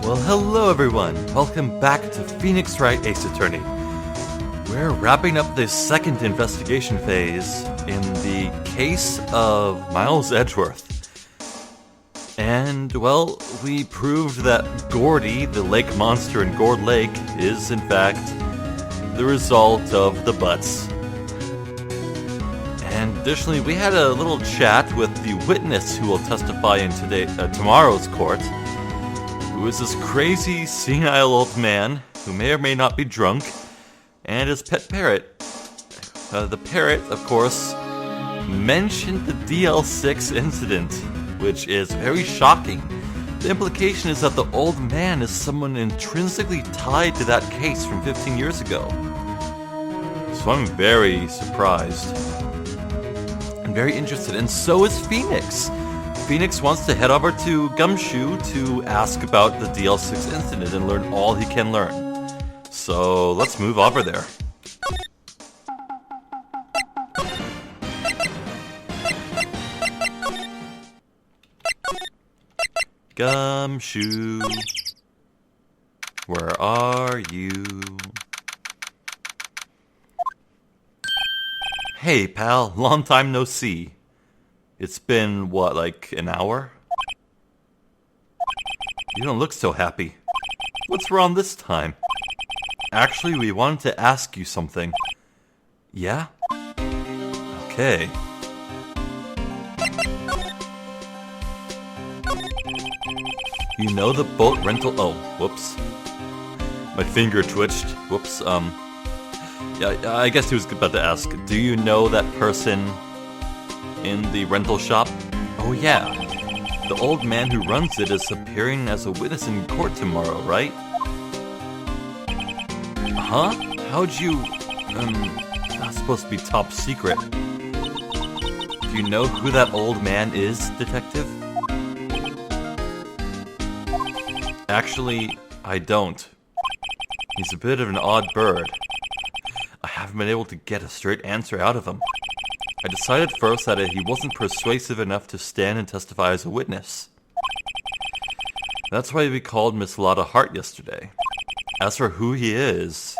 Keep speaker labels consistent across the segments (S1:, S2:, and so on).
S1: Well, hello everyone. Welcome back to Phoenix Wright Ace Attorney. We're wrapping up the second investigation phase in the case of Miles Edgeworth. And, well, we proved that Gordy, the lake monster in Gourd Lake, is, in fact, the result of the butts. And additionally, we had a little chat with the witness who will testify in tomorrow's court, who is this crazy, senile old man who may or may not be drunk, and his pet parrot. The parrot, of course, mentioned the DL6 incident, which is very shocking. The implication is that the old man is someone intrinsically tied to that case from 15 years ago. So I'm very surprised and very interested, and so is Phoenix. Phoenix wants to head over to Gumshoe to ask about the DL6 incident and learn all he can learn. So let's move over there. Gumshoe, where are you? Hey pal, long time no see. It's been, what, like an hour? You don't look so happy. What's wrong this time? Actually, we wanted to ask you something. Yeah? Okay. You know the boat rental... Oh, whoops. My finger twitched. Whoops, Yeah, I guess he was about to ask. Do you know that person in the rental shop? Oh yeah. The old man who runs it is appearing as a witness in court tomorrow, right? Huh? How'd you... That's supposed to be top secret. Do you know who that old man is, detective? Actually, I don't. He's a bit of an odd bird. I haven't been able to get a straight answer out of him. I decided first that he wasn't persuasive enough to stand and testify as a witness. That's why we called Miss Lotta Hart yesterday. As for who he is,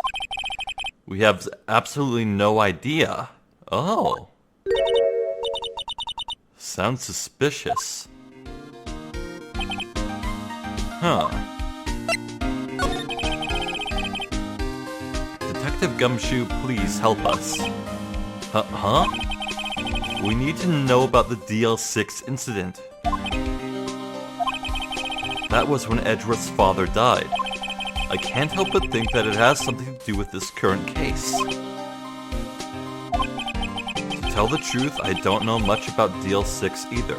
S1: we have absolutely no idea. Oh. Sounds suspicious. Huh. Detective Gumshoe, please help us. Huh? We need to know about the DL6 incident. That was when Edgeworth's father died. I can't help but think that it has something to do with this current case. To tell the truth, I don't know much about DL6 either.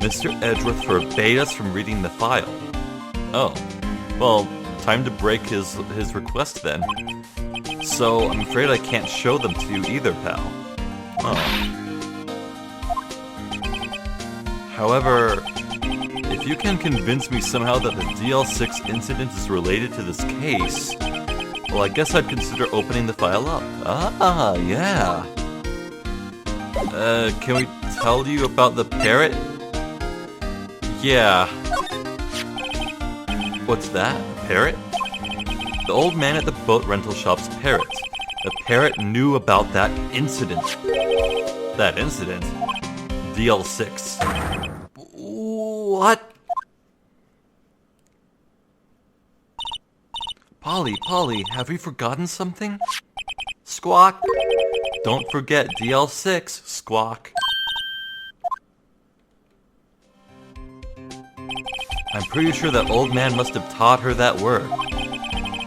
S1: Mr. Edgeworth forbade us from reading the file. Oh. Well, time to break his request then. So, I'm afraid I can't show them to you either, pal. Oh. However, if you can convince me somehow that the DL6 incident is related to this case, well, I guess I'd consider opening the file up. Ah, yeah. Can we tell you about the parrot? Yeah. What's that? A parrot? The old man at the boat rental shop's parrot. The parrot knew about that incident. That incident? DL6. What? Polly, have we forgotten something? Squawk. Don't forget DL6, Squawk. I'm pretty sure that old man must have taught her that word.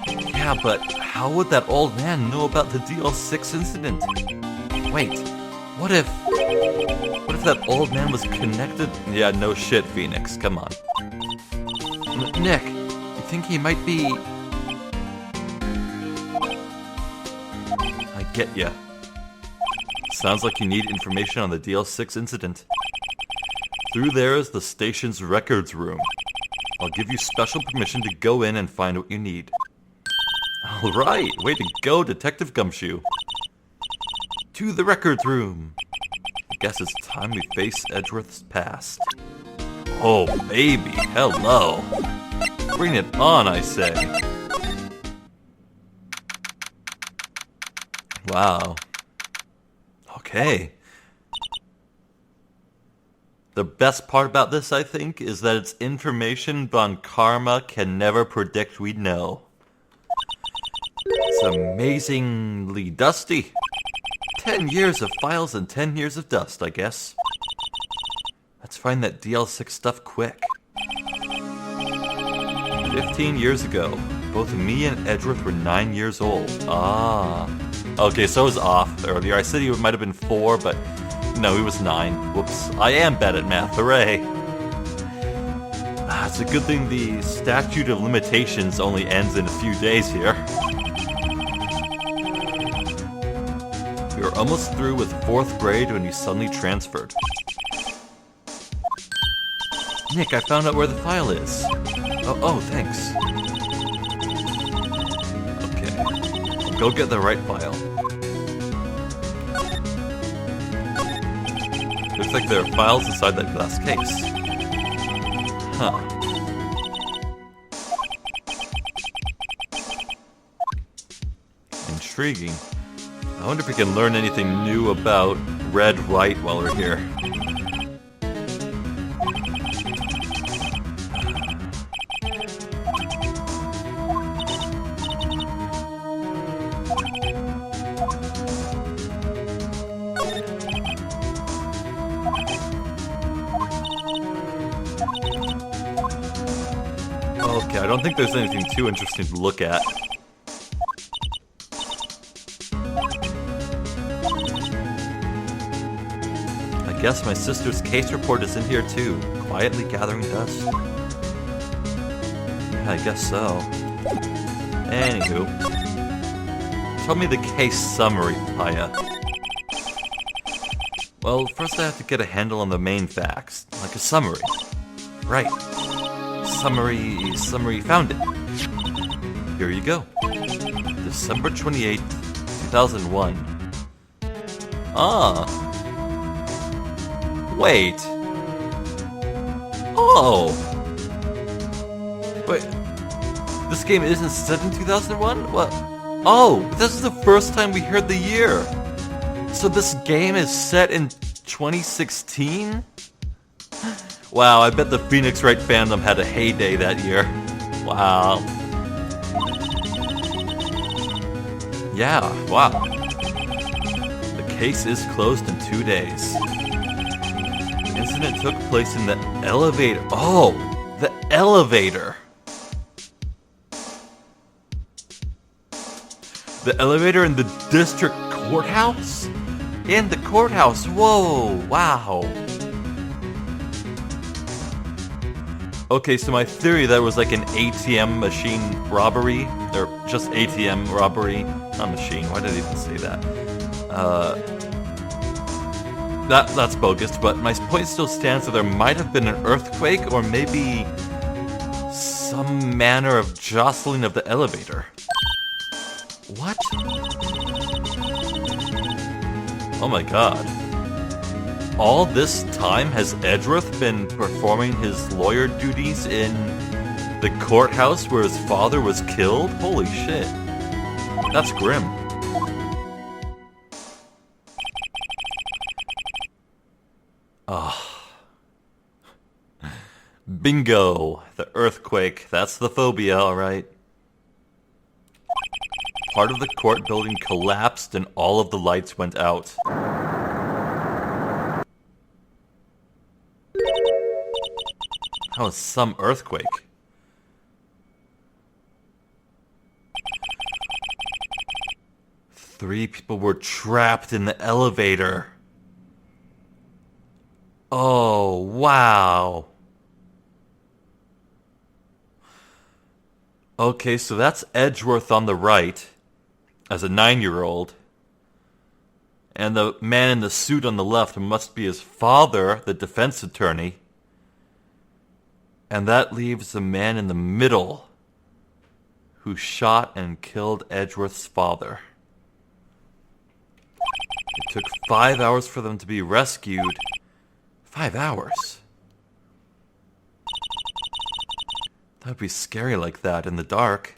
S1: Yeah, but how would that old man know about the DL6 incident? Wait, what if that old man was connected? Yeah, no shit, Phoenix, come on. Nick, you think he might be... I get ya. Sounds like you need information on the DL6 incident. Through there is the station's records room. I'll give you special permission to go in and find what you need. Alright, way to go, Detective Gumshoe. To the records room. I guess it's time we face Edgeworth's past. Oh, baby, hello. Bring it on, I say. Wow. Okay. The best part about this, I think, is that it's information Von Karma can never predict we'd know. It's amazingly dusty. 10 years of files and 10 years of dust, I guess. Let's find that DL6 stuff quick. 15 years ago, both me and Edgeworth were 9 years old. Ah. Okay, so I was off earlier. I said he might have been 4, but no, he was 9. Whoops. I am bad at math. Hooray. It's a good thing the statute of limitations only ends in a few days here. We were almost through with 4th grade when you suddenly transferred. Nick, I found out where the file is. Oh, thanks. Okay. Go get the right file. Looks like there are files inside that glass case. Huh. Intriguing. I wonder if we can learn anything new about Red Wright while we're here. Okay, I don't think there's anything too interesting to look at. I guess my sister's case report is in here too, quietly gathering dust. Yeah, I guess so. Anywho. Tell me the case summary, Paya. Well, first I have to get a handle on the main facts, like a summary. Right. Summary found it. Here you go. December 28th, 2001. Ah. Wait. Oh. Wait. This game isn't set in 2001? What? Oh, this is the first time we heard the year. So this game is set in 2016? Wow, I bet the Phoenix Wright fandom had a heyday that year. Wow. Yeah, wow. The case is closed in 2 days. The incident took place in the elevator. Oh, the elevator. The elevator in the district courthouse? In the courthouse, whoa, wow. Okay, so my theory that it was like an ATM machine robbery, or just ATM robbery, not machine, why did I even say that? That's bogus, but my point still stands that there might have been an earthquake, or maybe some manner of jostling of the elevator. What? Oh my god. All this time has Edgeworth been performing his lawyer duties in the courthouse where his father was killed? Holy shit. That's grim. Ah. Bingo. The earthquake. That's the phobia, alright. Part of the court building collapsed and all of the lights went out. That was some earthquake. Three people were trapped in the elevator. Oh, wow. Okay, so that's Edgeworth on the right, as a 9-year-old. And the man in the suit on the left must be his father, the defense attorney. And that leaves the man in the middle, who shot and killed Edgeworth's father. It took 5 hours for them to be rescued. 5 hours? That would be scary like that in the dark.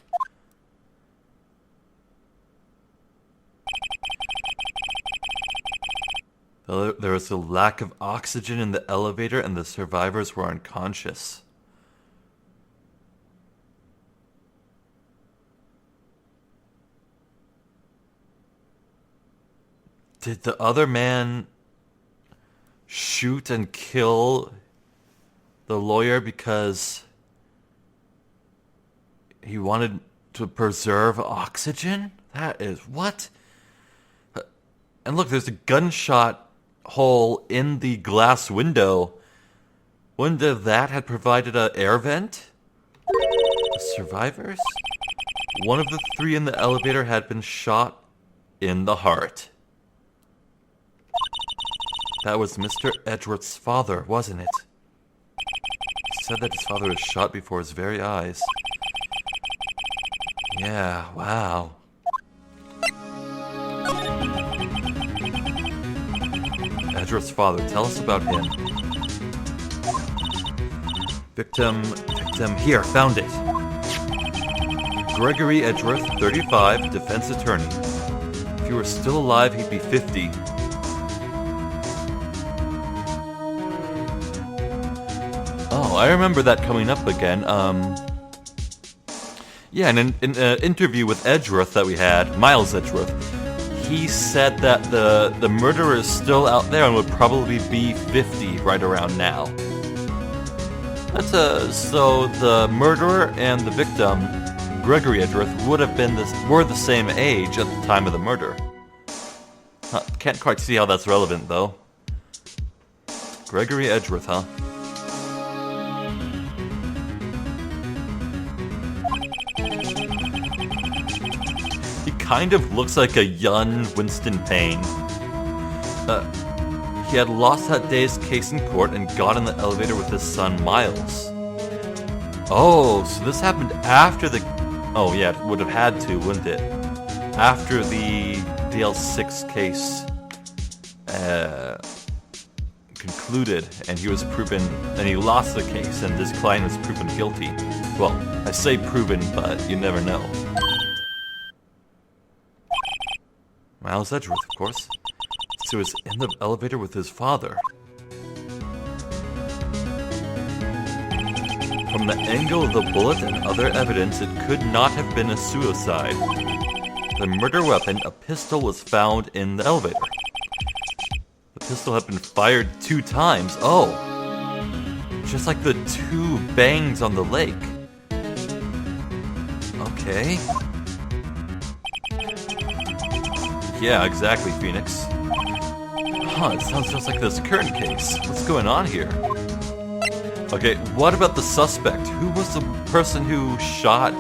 S1: There was a lack of oxygen in the elevator and the survivors were unconscious. Did the other man shoot and kill the lawyer because he wanted to preserve oxygen? That is what? And look, there's a gunshot hole in the glass window. Wouldn't that have provided an air vent? The survivors? One of the three in the elevator had been shot in the heart. That was Mr. Edgeworth's father, wasn't it? He said that his father was shot before his very eyes. Yeah, wow. Edgeworth's father, tell us about him. Victim, here, found it. Gregory Edgeworth, 35, defense attorney. If he were still alive, he'd be 50. Oh, I remember that coming up again. Yeah, in an interview with Edgeworth that we had, Miles Edgeworth, he said that the murderer is still out there and would probably be 50 right around now. So the murderer and the victim, Gregory Edgeworth, were the same age at the time of the murder. Can't quite see how that's relevant though. Gregory Edgeworth, huh? Kind of looks like a young Winston Payne. He had lost that day's case in court and got in the elevator with his son Miles. Oh, so this happened after the... Oh yeah, it would have had to, wouldn't it? After the DL6 case concluded and he was proven... And he lost the case and his client was proven guilty. Well, I say proven, but you never know. Miles Edgeworth, of course. So he was in the elevator with his father. From the angle of the bullet and other evidence, it could not have been a suicide. The murder weapon, a pistol, was found in the elevator. The pistol had been fired 2 times. Oh! Just like the 2 bangs on the lake. Okay. Yeah, exactly, Phoenix. Huh, it sounds just like this current case. What's going on here? Okay, what about the suspect? Who was the person who shot...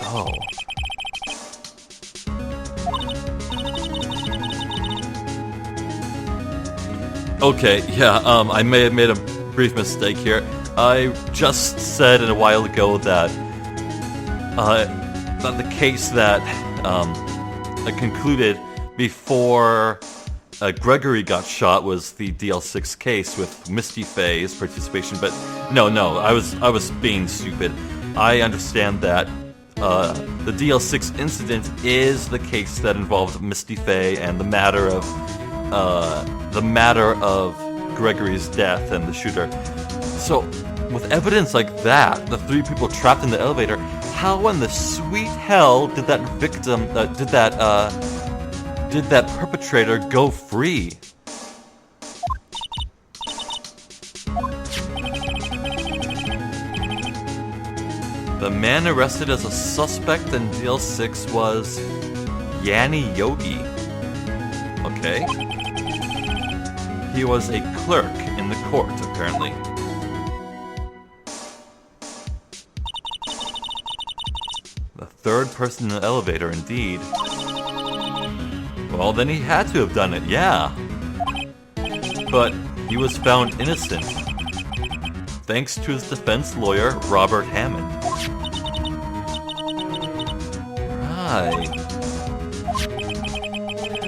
S1: Oh. Okay, yeah, I may have made a brief mistake here. I just said a while ago that the case that concluded before Gregory got shot was the DL6 case with Misty Faye's participation, but no, I was being stupid. I understand that the DL6 incident is the case that involved Misty Faye and the matter of Gregory's death and the shooter. So, with evidence like that, the 3 people trapped in the elevator, how in the sweet hell did that victim, did that perpetrator go free? The man arrested as a suspect in DL6 was Yanni Yogi. Okay. He was a clerk in the court, apparently. The 3rd person in the elevator, indeed. Well, then he had to have done it, yeah. But he was found innocent, thanks to his defense lawyer, Robert Hammond. Right.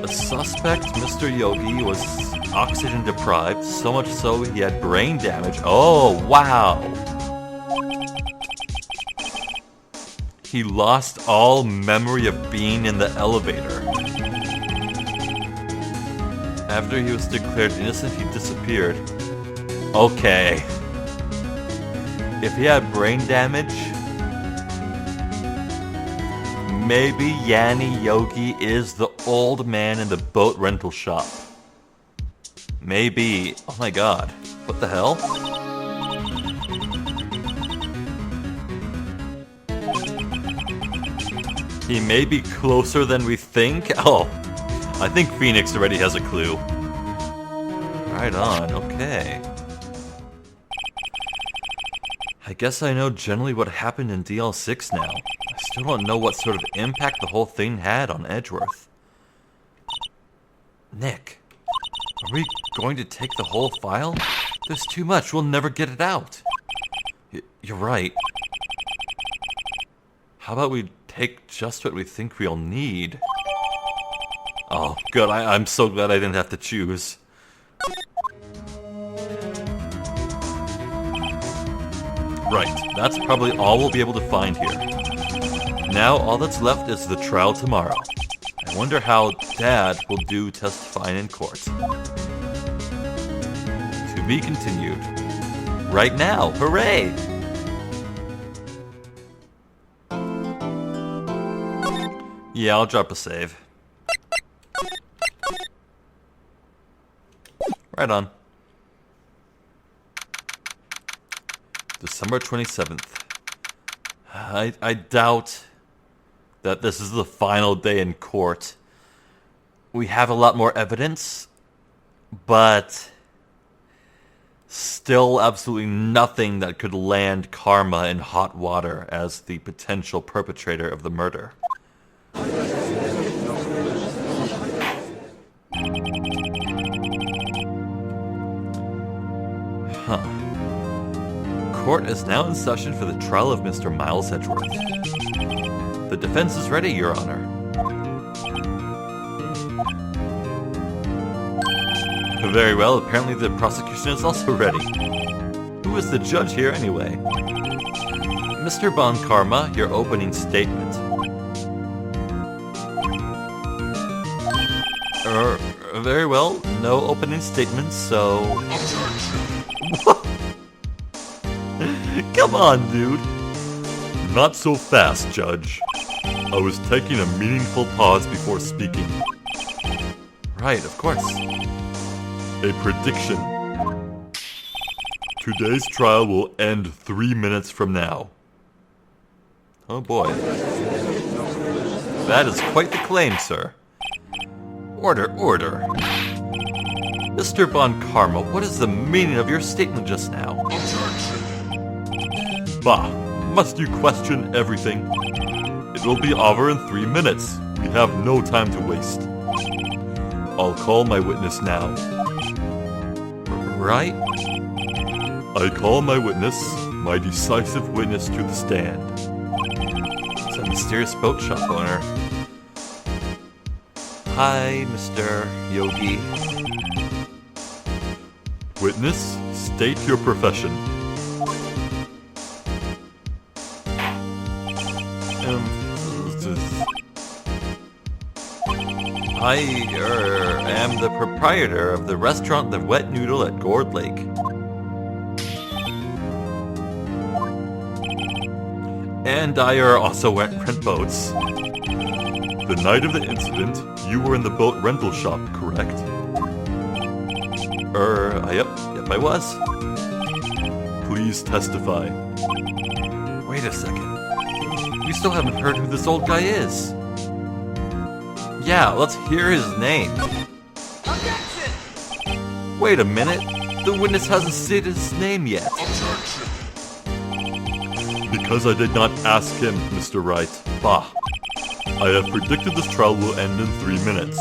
S1: A suspect, Mr. Yogi, was oxygen deprived, so much so he had brain damage. Oh, wow! He lost all memory of being in the elevator. After he was declared innocent, he disappeared. Okay. If he had brain damage, maybe Yanni Yogi is the old man in the boat rental shop. Maybe. Oh my god. What the hell? He may be closer than we think. Oh, I think Phoenix already has a clue. Right on, okay. I guess I know generally what happened in DL6 now. I still don't know what sort of impact the whole thing had on Edgeworth. Nick, are we going to take the whole file? There's too much, we'll never get it out. You're right. How about we take just what we think we'll need? Oh, good, I'm so glad I didn't have to choose. Right, that's probably all we'll be able to find here. Now all that's left is the trial tomorrow. I wonder how Dad will do testifying in court. To be continued. Right now, hooray! Yeah, I'll drop a save. Right on. December 27th. I doubt that this is the final day in court. We have a lot more evidence, but still absolutely nothing that could land Karma in hot water as the potential perpetrator of the murder. Huh. Court is now in session for the trial of Mr. Miles Edgeworth. The defense is ready, Your Honor. Very well, apparently the prosecution is also ready. Who is the judge here anyway? Mr. Bon Karma, your opening statement. Very well, no opening statements, so... Come on, dude. Not so fast, Judge. I was taking a meaningful pause before speaking. Right, of course. A prediction. Today's trial will end 3 minutes from now. Oh boy. That is quite the claim, sir. Order, order. Mr. Bon Karma, what is the meaning of your statement just now? Bah, must you question everything? It will be over in 3 minutes. We have no time to waste. I'll call my witness now. Right? I call my witness, my decisive witness to the stand. It's a mysterious boat shop owner. Hi, Mr. Yogi. Witness, state your profession. I am the proprietor of the restaurant The Wet Noodle at Gourd Lake. And I also rent boats. The night of the incident, you were in the boat rental shop, correct? Yep, I was. Please testify. Wait a second. We still haven't heard who this old guy is. Yeah, let's hear his name. Objection! Wait a minute. The witness hasn't stated his name yet. Objection! Because I did not ask him, Mr. Wright. Bah. I have predicted this trial will end in 3 minutes.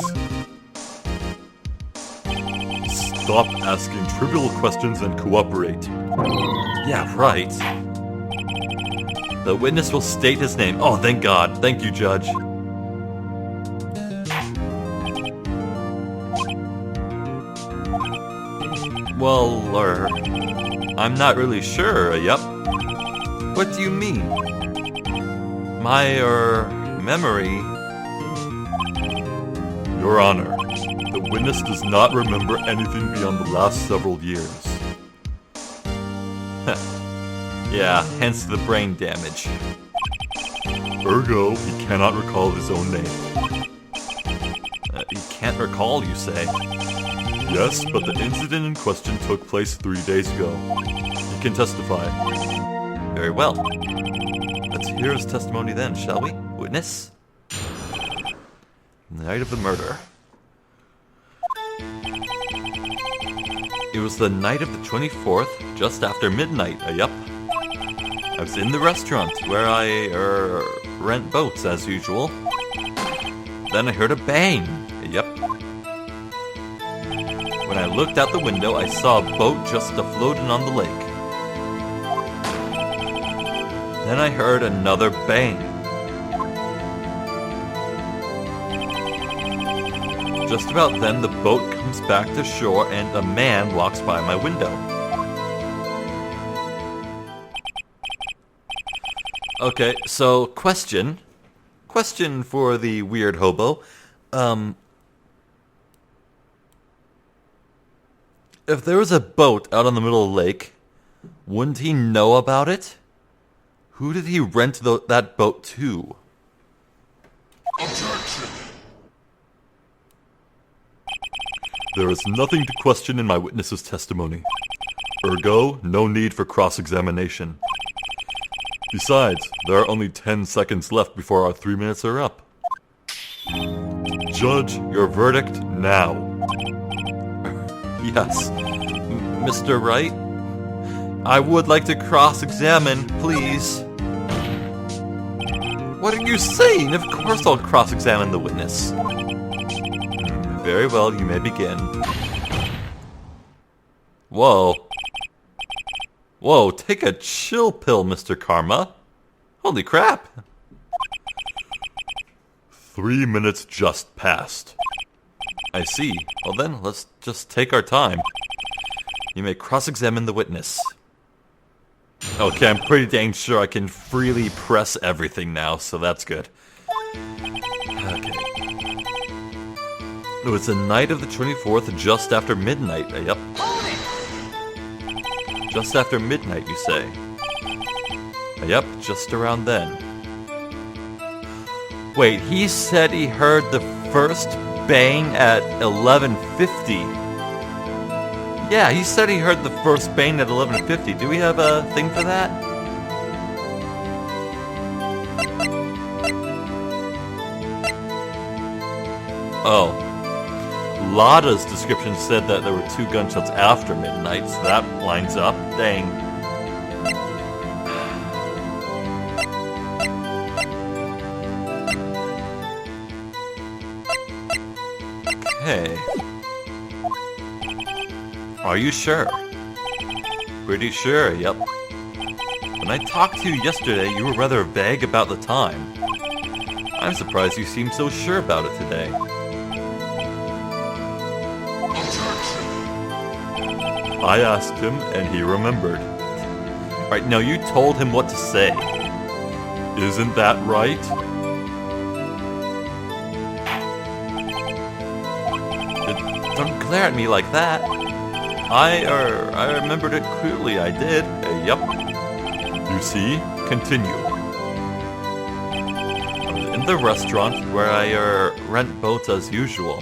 S1: Stop asking trivial questions and cooperate. Yeah, right. The witness will state his name. Oh, thank God. Thank you, Judge. Well, I'm not really sure, yup. What do you mean? My, memory... Your Honor, the witness does not remember anything beyond the last several years. Yeah, hence the brain damage. Ergo, he cannot recall his own name. He can't recall, you say? Yes, but the incident in question took place 3 days ago. He can testify. Very well. Let's hear his testimony then, shall we? Witness? The night of the murder. It was the night of the 24th, just after midnight, yup. I was in the restaurant, where I, rent boats as usual. Then I heard a bang, yup. When I looked out the window, I saw a boat just a-floating on the lake. Then I heard another bang. Just about then, the boat comes back to shore and a man walks by my window. Okay, so question for the weird hobo. If there was a boat out on the middle of the lake, wouldn't he know about it? Who did he rent that boat to? Objection! There is nothing to question in my witness's testimony. Ergo, no need for cross-examination. Besides, there are only 10 seconds left before our 3 minutes are up. Judge, your verdict now. Yes. Mr. Wright? I would like to cross-examine, please. What are you saying? Of course I'll cross-examine the witness. Very well, you may begin. Whoa. Whoa, take a chill pill, Mr. Karma. Holy crap. 3 minutes just passed. I see. Well then, let's just take our time. You may cross-examine the witness. Okay, I'm pretty dang sure I can freely press everything now, so that's good. Okay. It was the night of the 24th, just after midnight. Yep. Just after midnight, you say? Yep, just around then. Wait, he said he heard the first bang at 11:50. Yeah, he said he heard the first bang at 11:50. Do we have a thing for that? Oh. Lada's description said that there were 2 gunshots after midnight, so that lines up. Dang. Okay. Are you sure? Pretty sure, yep. When I talked to you yesterday, you were rather vague about the time. I'm surprised you seem so sure about it today. I asked him, and he remembered. Right, now you told him what to say. Isn't that right? Don't glare at me like that. I remembered it clearly, I did. Yup. You see? Continue. I was in the restaurant where I, rent boats as usual.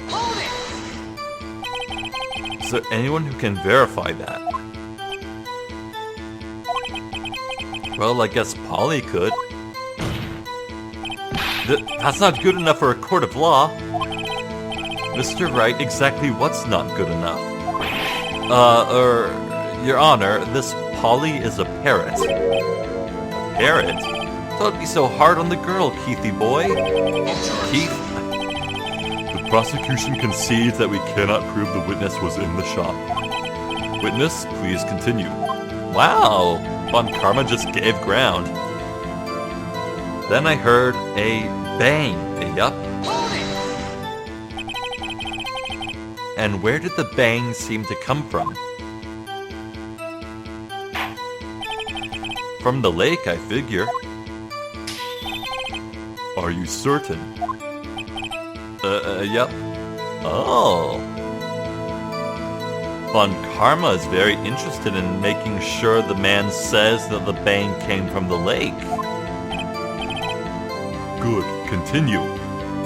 S1: Is there anyone who can verify that? Well, I guess Polly could. That's not good enough for a court of law. Mr. Wright, exactly what's not good enough? Your Honor, this Polly is a parrot. A parrot? Don't be so hard on the girl, Keithy boy. Keith? The prosecution concedes that we cannot prove the witness was in the shop. Witness, please continue. Wow! Von Karma just gave ground. Then I heard a bang. Yup. And where did the bang seem to come from? From the lake, I figure. Are you certain? Yep. Oh. Von Karma is very interested in making sure the man says that the bang came from the lake. Good, continue.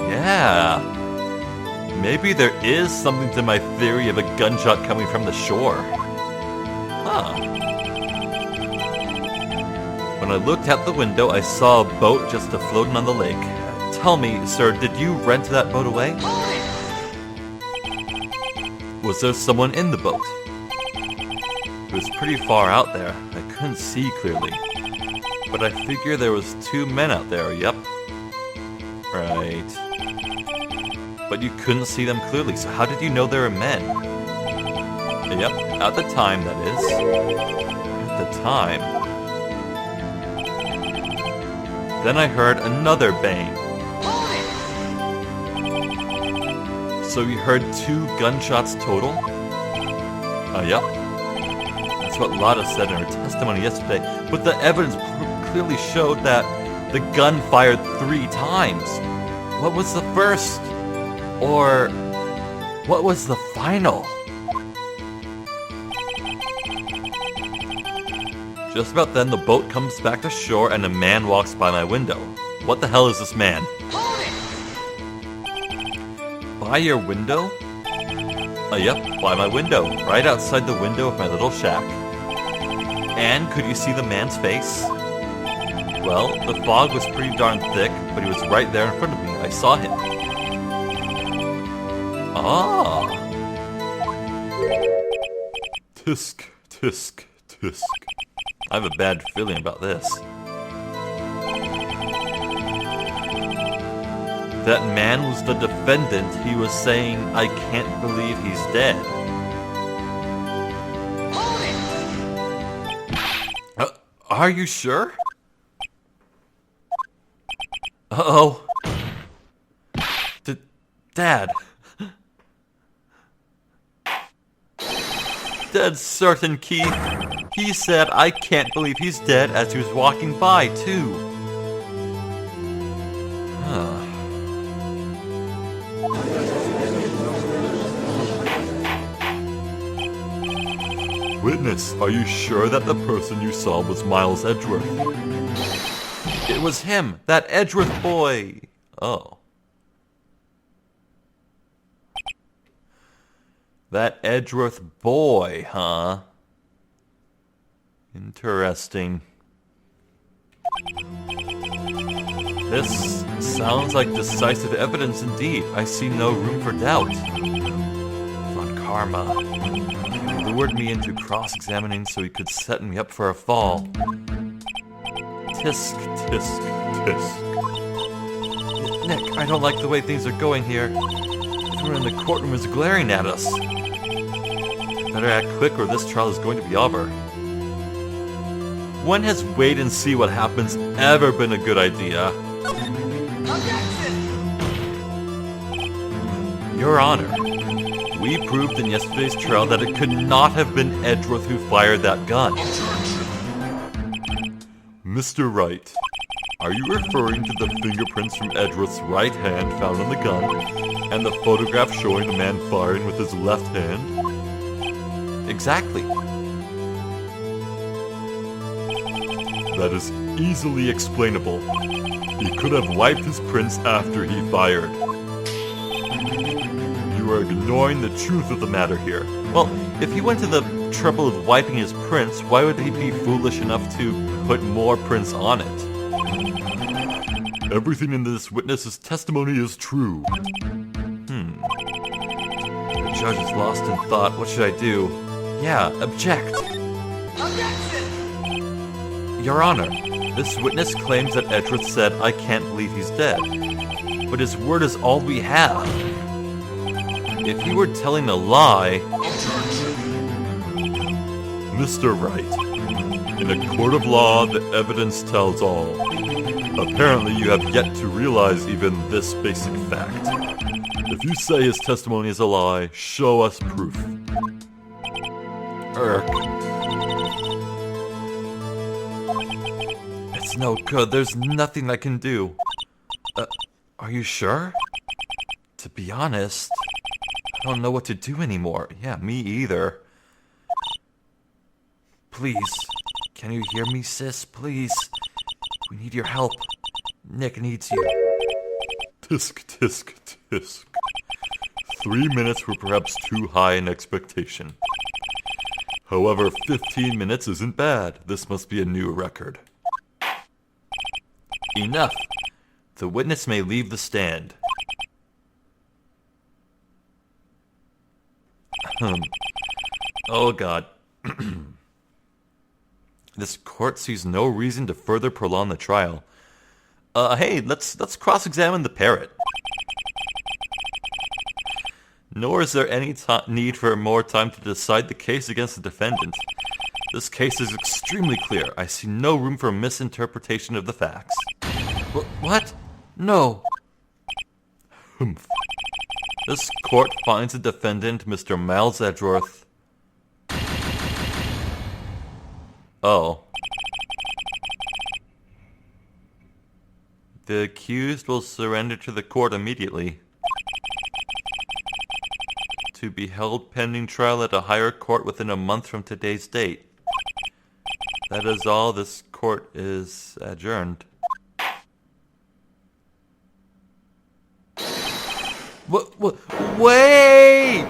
S1: Yeah. Maybe there is something to my theory of a gunshot coming from the shore. Huh. When I looked out the window, I saw a boat just floating on the lake. Tell me, sir, did you rent that boat away? Was there someone in the boat? It was pretty far out there. I couldn't see clearly. But I figure there was 2 men out there, yep. Right. But you couldn't see them clearly, so how did you know they were men? Yep, at the time, that is. At the time. Then I heard another bang. So you heard 2 gunshots total? Yep. That's what Lotta said in her testimony yesterday. But the evidence clearly showed that the gun fired 3 times. What was the first? Or what was the final? Just about then, the boat comes back to shore and a man walks by my window. What the hell is this man? By your window? Yep, by my window. Right outside the window of my little shack. And could you see the man's face? Well, the fog was pretty darn thick, but he was right there in front of me. I saw him. Ah! Tisk, tisk, tisk. I have a bad feeling about this. That man was the defendant. He was saying, I can't believe he's dead. Are you sure? Uh-oh. Dad. Dead certain, Keith. He said, I can't believe he's dead as he was walking by, too. Witness, are you sure that the person you saw was Miles Edgeworth? It was him, that Edgeworth boy. Oh. That Edgeworth boy, huh? Interesting. This sounds like decisive evidence indeed. I see no room for doubt. Von Karma lured me into cross-examining so he could set me up for a fall. Tisk, tisk, tisk. Nick, I don't like the way things are going here. Everyone in the courtroom is glaring at us. Better act quick or this trial is going to be over. When has wait and see what happens ever been a good idea? Your Honor, we proved in yesterday's trial that it could not have been Edgeworth who fired that gun. Mr. Wright, are you referring to the fingerprints from Edgeworth's right hand found on the gun, and the photograph showing the man firing with his left hand? Exactly. That is easily explainable. He could have wiped his prints after he fired. You are ignoring the truth of the matter here. Well, if he went to the trouble of wiping his prints, why would he be foolish enough to put more prints on it? Everything in this witness's testimony is true. The judge is lost in thought. What should I do? Yeah, object. Objection! Your Honor, this witness claims that Edgeworth said, I can't believe he's dead. But his word is all we have. If he were telling a lie... Mr. Wright, in a court of law, the evidence tells all. Apparently you have yet to realize even this basic fact. If you say his testimony is a lie, show us proof. is no good. There's nothing I can do. Are you sure? To be honest, I don't know what to do anymore. Yeah, me either. Please, can you hear me, sis? Please. We need your help. Nick needs you. Tisk, tisk, tisk. 3 minutes were perhaps too high in expectation. However, 15 minutes isn't bad. This must be a new record. Enough. The witness may leave the stand. Oh God. This court sees no reason to further prolong the trial. Hey, let's cross-examine the parrot. Nor is there any need for more time to decide the case against the defendant. This case is extremely clear. I see no room for misinterpretation of the facts. What? No. Humph. This court finds the defendant, Mr. Miles Edgeworth. Oh. The accused will surrender to the court immediately. To be held pending trial at a higher court within a month from today's date. That is all. This court is adjourned. Wait!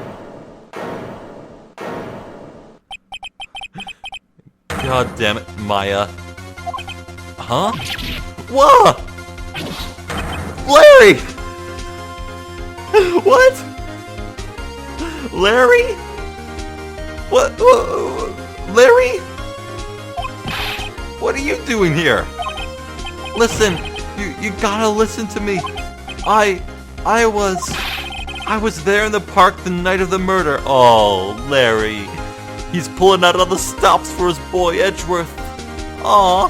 S1: God damn it, Maya. Huh? Whoa! Larry! What? Larry? What? Larry? What are you doing here? Listen, you gotta listen to me. I was there in the park the night of the murder. Oh, Larry. He's pulling out all the stops for his boy Edgeworth. Aw.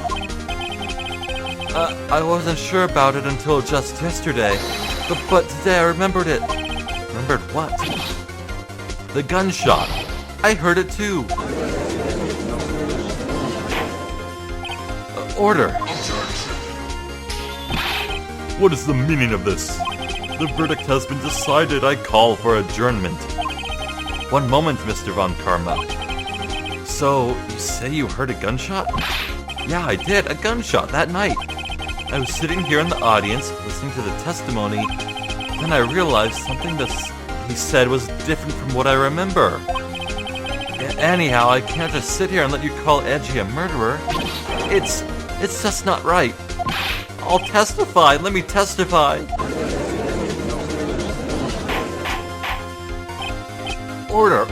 S1: I wasn't sure about it until just yesterday. But today I remembered it. Remembered what? The gunshot. I heard it too. Order. What is the meaning of this? The verdict has been decided. I call for adjournment. One moment, Mr. Von Karma. So, you say you heard a gunshot? Yeah, I did. A gunshot that night. I was sitting here in the audience, listening to the testimony. Then I realized something he said was different from what I remember. Anyhow, I can't just sit here and let you call Edgy a murderer. It's just not right. I'll testify. Let me testify. Order.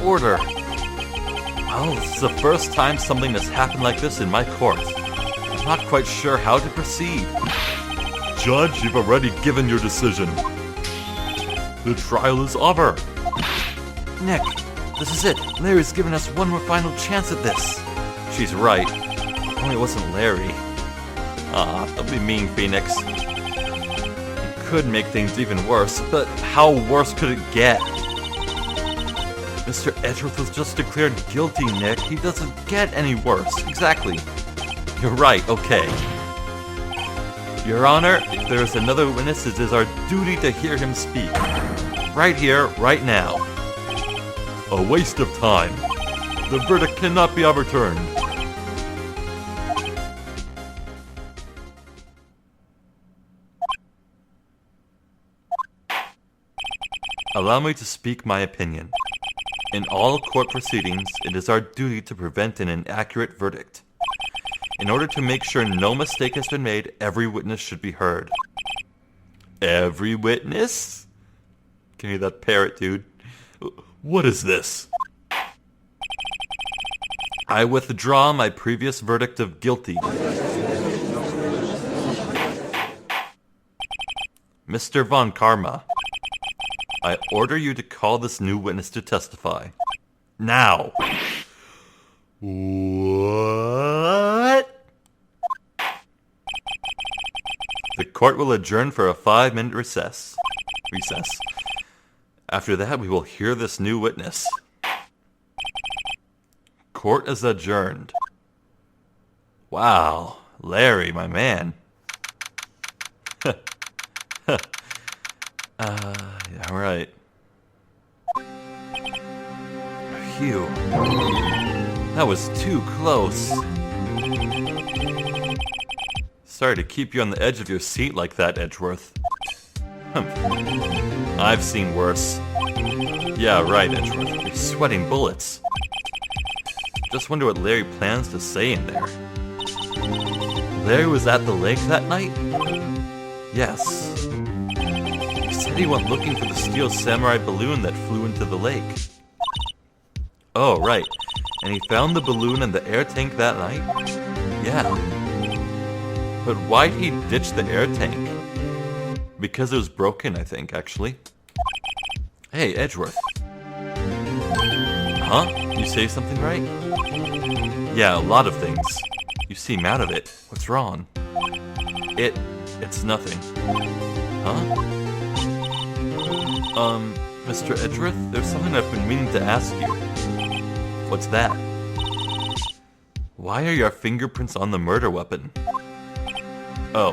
S1: Well, this is the first time something has happened like this in my court. I'm not quite sure how to proceed. Judge, you've already given your decision. The trial is over. Nick, this is it. Larry's given us one more final chance at this. She's right. Only it wasn't Larry. Don't be mean, Phoenix. It could make things even worse, but how worse could it get? Mr. Edgeworth was just declared guilty, Nick. He doesn't get any worse. Exactly. You're right, okay. Your Honor, if there is another witness, it is our duty to hear him speak. Right here, right now. A waste of time. The verdict cannot be overturned. Allow me to speak my opinion. In all court proceedings, it is our duty to prevent an inaccurate verdict. In order to make sure no mistake has been made, every witness should be heard. Every witness? Can you hear that parrot, dude? What is this? I withdraw my previous verdict of guilty. Mr. Von Karma, I order you to call this new witness to testify. Now. What? The court will adjourn for a 5-minute recess. After that, we will hear this new witness. Court is adjourned. Wow, Larry, my man. Alright. Phew. That was too close. Sorry to keep you on the edge of your seat like that, Edgeworth. I've seen worse. Yeah, right, Edgeworth. You're sweating bullets. Just wonder what Larry plans to say in there. Larry was at the lake that night? Yes. He said he went looking for the steel samurai balloon that flew into the lake. Oh, right. And he found the balloon in the air tank that night? Yeah. But why'd he ditch the air tank? Because it was broken, I think, actually. Hey, Edgeworth. Huh? You say something right? Yeah, a lot of things. You seem out of it. What's wrong? It's nothing. Huh? Mr. Edgeworth, there's something I've been meaning to ask you. What's that? Why are your fingerprints on the murder weapon? Oh.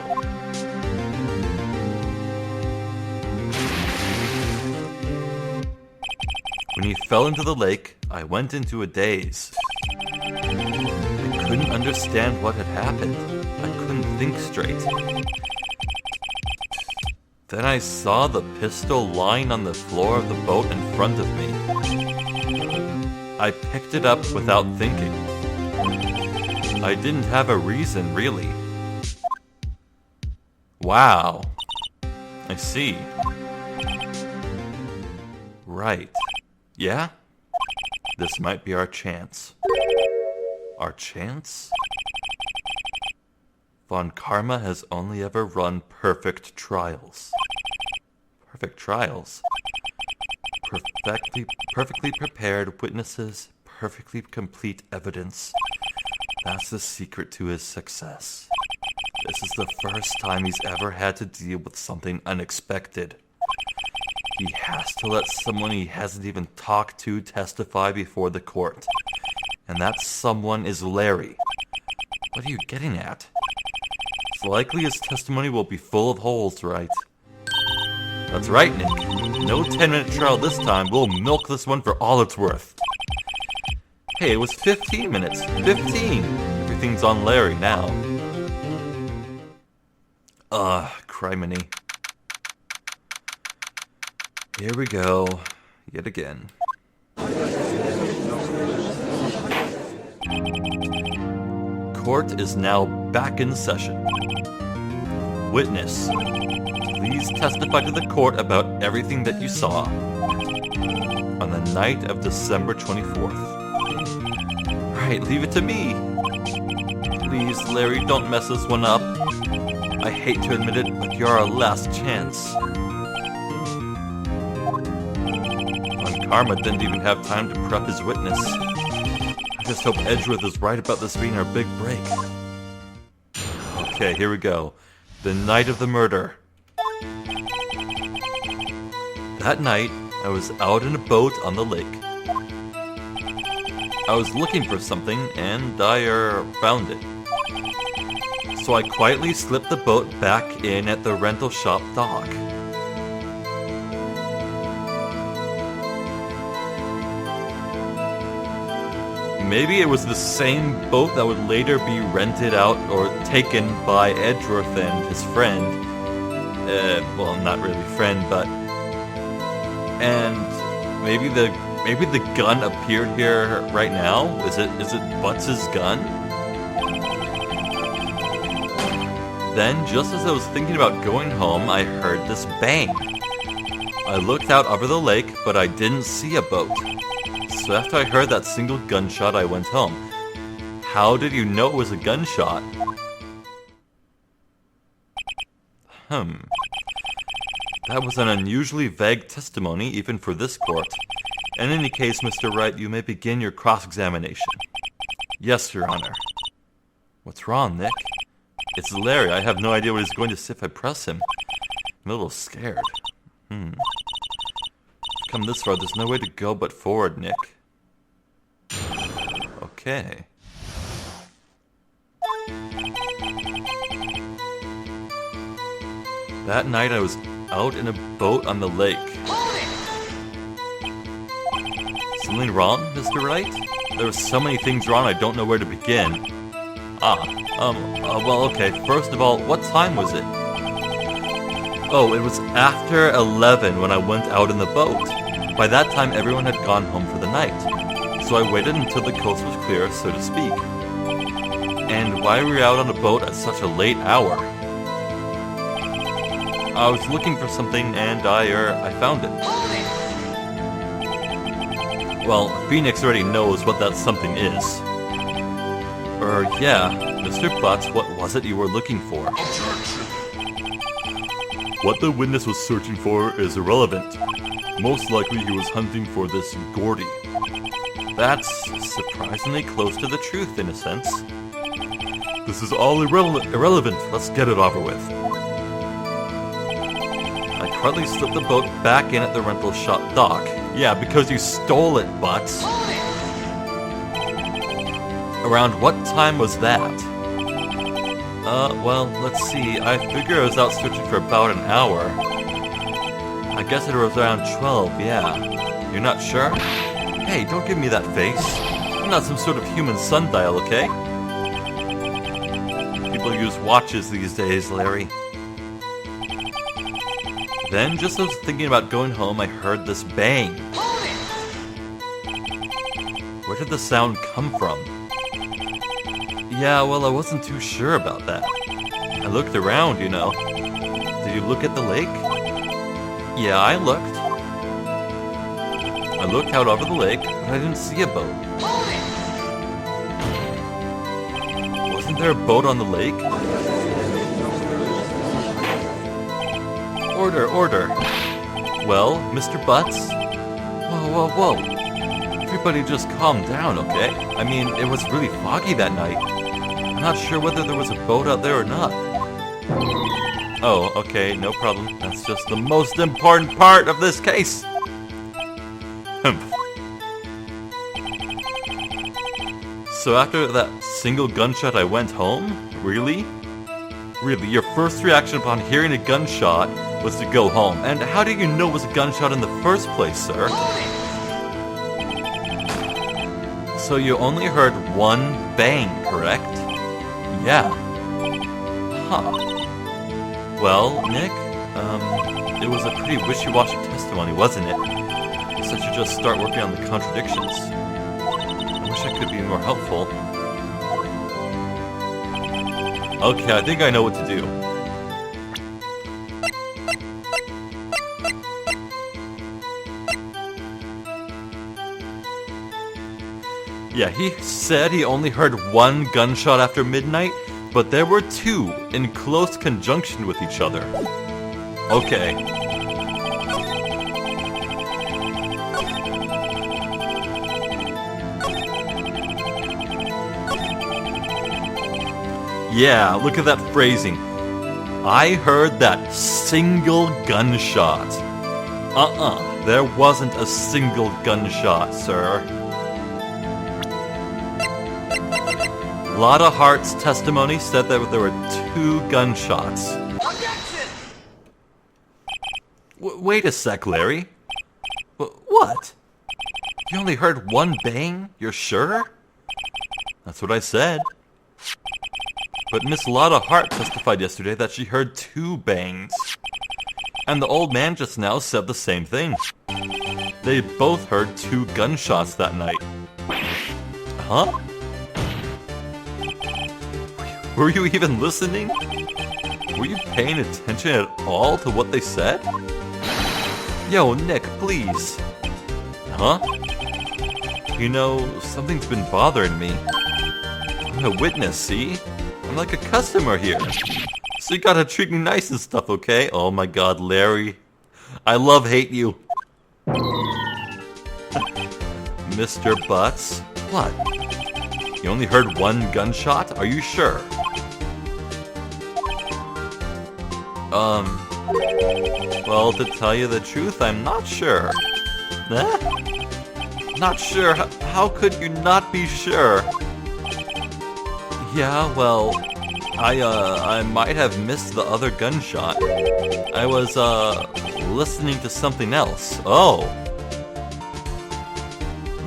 S1: When he fell into the lake, I went into a daze. I couldn't understand what had happened. I couldn't think straight. Then I saw the pistol lying on the floor of the boat in front of me. I picked it up without thinking. I didn't have a reason, really. Wow. I see. Right. Yeah? This might be our chance. Our chance? Von Karma has only ever run perfect trials. Perfect trials? Perfectly prepared witnesses, perfectly complete evidence. That's the secret to his success. This is the first time he's ever had to deal with something unexpected. He has to let someone he hasn't even talked to testify before the court. And that someone is Larry. What are you getting at? It's likely his testimony will be full of holes, right? That's right, Nick. No 10-minute trial this time. We'll milk this one for all it's worth. Hey, it was 15 minutes. 15! Everything's on Larry now. Criminy. Here we go. Yet again. Court is now back in session. Witness, please testify to the court about everything that you saw on the night of December 24th. Right, leave it to me. Please, Larry, don't mess this one up. I hate to admit it, but you're our last chance. Von Karma didn't even have time to prep his witness. I just hope Edgeworth is right about this being our big break. Okay, here we go. The night of the murder. That night, I was out in a boat on the lake. I was looking for something, and I found it. So I quietly slipped the boat back in at the rental shop dock. Maybe it was the same boat that would later be rented out or taken by Edgeworth and his friend. Well, not really friend, but... And maybe the gun appeared here right now? Is it Butts' gun? Then, just as I was thinking about going home, I heard this bang. I looked out over the lake, but I didn't see a boat. So after I heard that single gunshot, I went home. How did you know it was a gunshot? That was an unusually vague testimony, even for this court. In any case, Mr. Wright, you may begin your cross-examination. Yes, Your Honor. What's wrong, Nick? It's Larry. I have no idea what he's going to say if I press him. I'm a little scared. Come this far, there's no way to go but forward, Nick. Okay. That night I was out in a boat on the lake. Something wrong, Mr. Wright? There were so many things wrong I don't know where to begin. Well, okay. First of all, what time was it? Oh, it was after 11 when I went out in the boat. By that time, everyone had gone home for the night. So I waited until the coast was clear, so to speak. And why were we out on a boat at such a late hour? I was looking for something and I found it. Well, Phoenix already knows what that something is. Yeah, Mr. Butts, what was it you were looking for? What the witness was searching for is irrelevant. Most likely he was hunting for this Gordy. That's surprisingly close to the truth, in a sense. This is all irrelevant. Let's get it over with. I quietly slipped the boat back in at the rental shop dock. Yeah, because you stole it, Butts. Around what time was that? Well, let's see. I figure I was out searching for about an hour. I guess it was around 12, yeah. You're not sure? Hey, don't give me that face. I'm not some sort of human sundial, okay? People use watches these days, Larry. Then, just as I was thinking about going home, I heard this bang. Where did the sound come from? Yeah, well, I wasn't too sure about that. I looked around, you know. Did you look at the lake? Yeah, I looked. I looked out over the lake, but I didn't see a boat. Wasn't there a boat on the lake? Order. Well, Mr. Butts? Whoa. Everybody just calm down, okay? I mean, it was really foggy that night. I'm not sure whether there was a boat out there or not. Oh, okay, no problem. That's just the most important part of this case. So after that single gunshot I went home? Really? Really, your first reaction upon hearing a gunshot was to go home. And how do you know it was a gunshot in the first place, sir? So you only heard one bang, correct? Yeah. Huh. Well, Nick, it was a pretty wishy-washy testimony, wasn't it? Guess I should just start working on the contradictions. I wish I could be more helpful. Okay, I think I know what to do. Yeah, he said he only heard one gunshot after midnight, but there were two in close conjunction with each other. Okay. Yeah, look at that phrasing. I heard that single gunshot. There wasn't a single gunshot, sir. Lotta Hart's testimony said that there were two gunshots. Objection! Wait a sec, Larry. What? You only heard one bang? You're sure? That's what I said. But Miss Lotta Hart testified yesterday that she heard two bangs. And the old man just now said the same thing. They both heard two gunshots that night. Huh? Were you even listening? Were you paying attention at all to what they said? Yo, Nick, please. Huh? You know, something's been bothering me. I'm a witness, see? I'm like a customer here. So you gotta treat me nice and stuff, okay? Oh my god, Larry. I hate you. Mr. Butts? What? You only heard one gunshot? Are you sure? Well, to tell you the truth, I'm not sure. Not sure? How could you not be sure? Yeah, well, I might have missed the other gunshot. I was, listening to something else. Oh.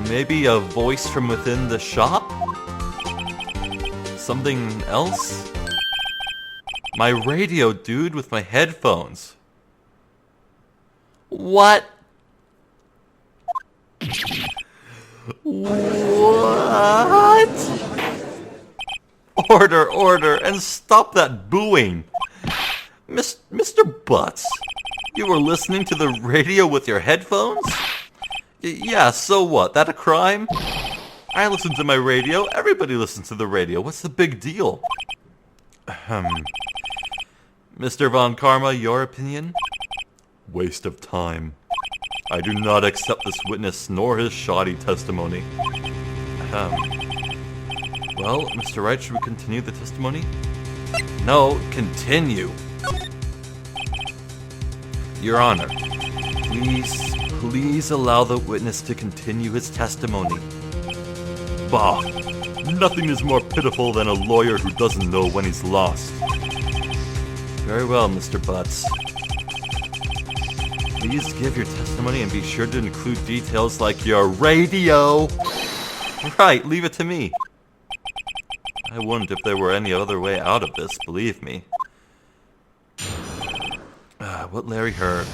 S1: Maybe a voice from within the shop? Something else? My radio, dude, with my headphones. What? What? Order, and stop that booing. Mr. Butts, you were listening to the radio with your headphones? Yeah, so what? That a crime? I listen to my radio. Everybody listens to the radio. What's the big deal? Mr. Von Karma, your opinion? Waste of time. I do not accept this witness nor his shoddy testimony. Well, Mr. Wright, should we continue the testimony? No, continue. Your Honor, please allow the witness to continue his testimony. Bah, nothing is more pitiful than a lawyer who doesn't know when he's lost. Very well, Mr. Butts. Please give your testimony and be sure to include details like your radio. Right, leave it to me. I wouldn't if there were any other way out of this, believe me. What Larry heard.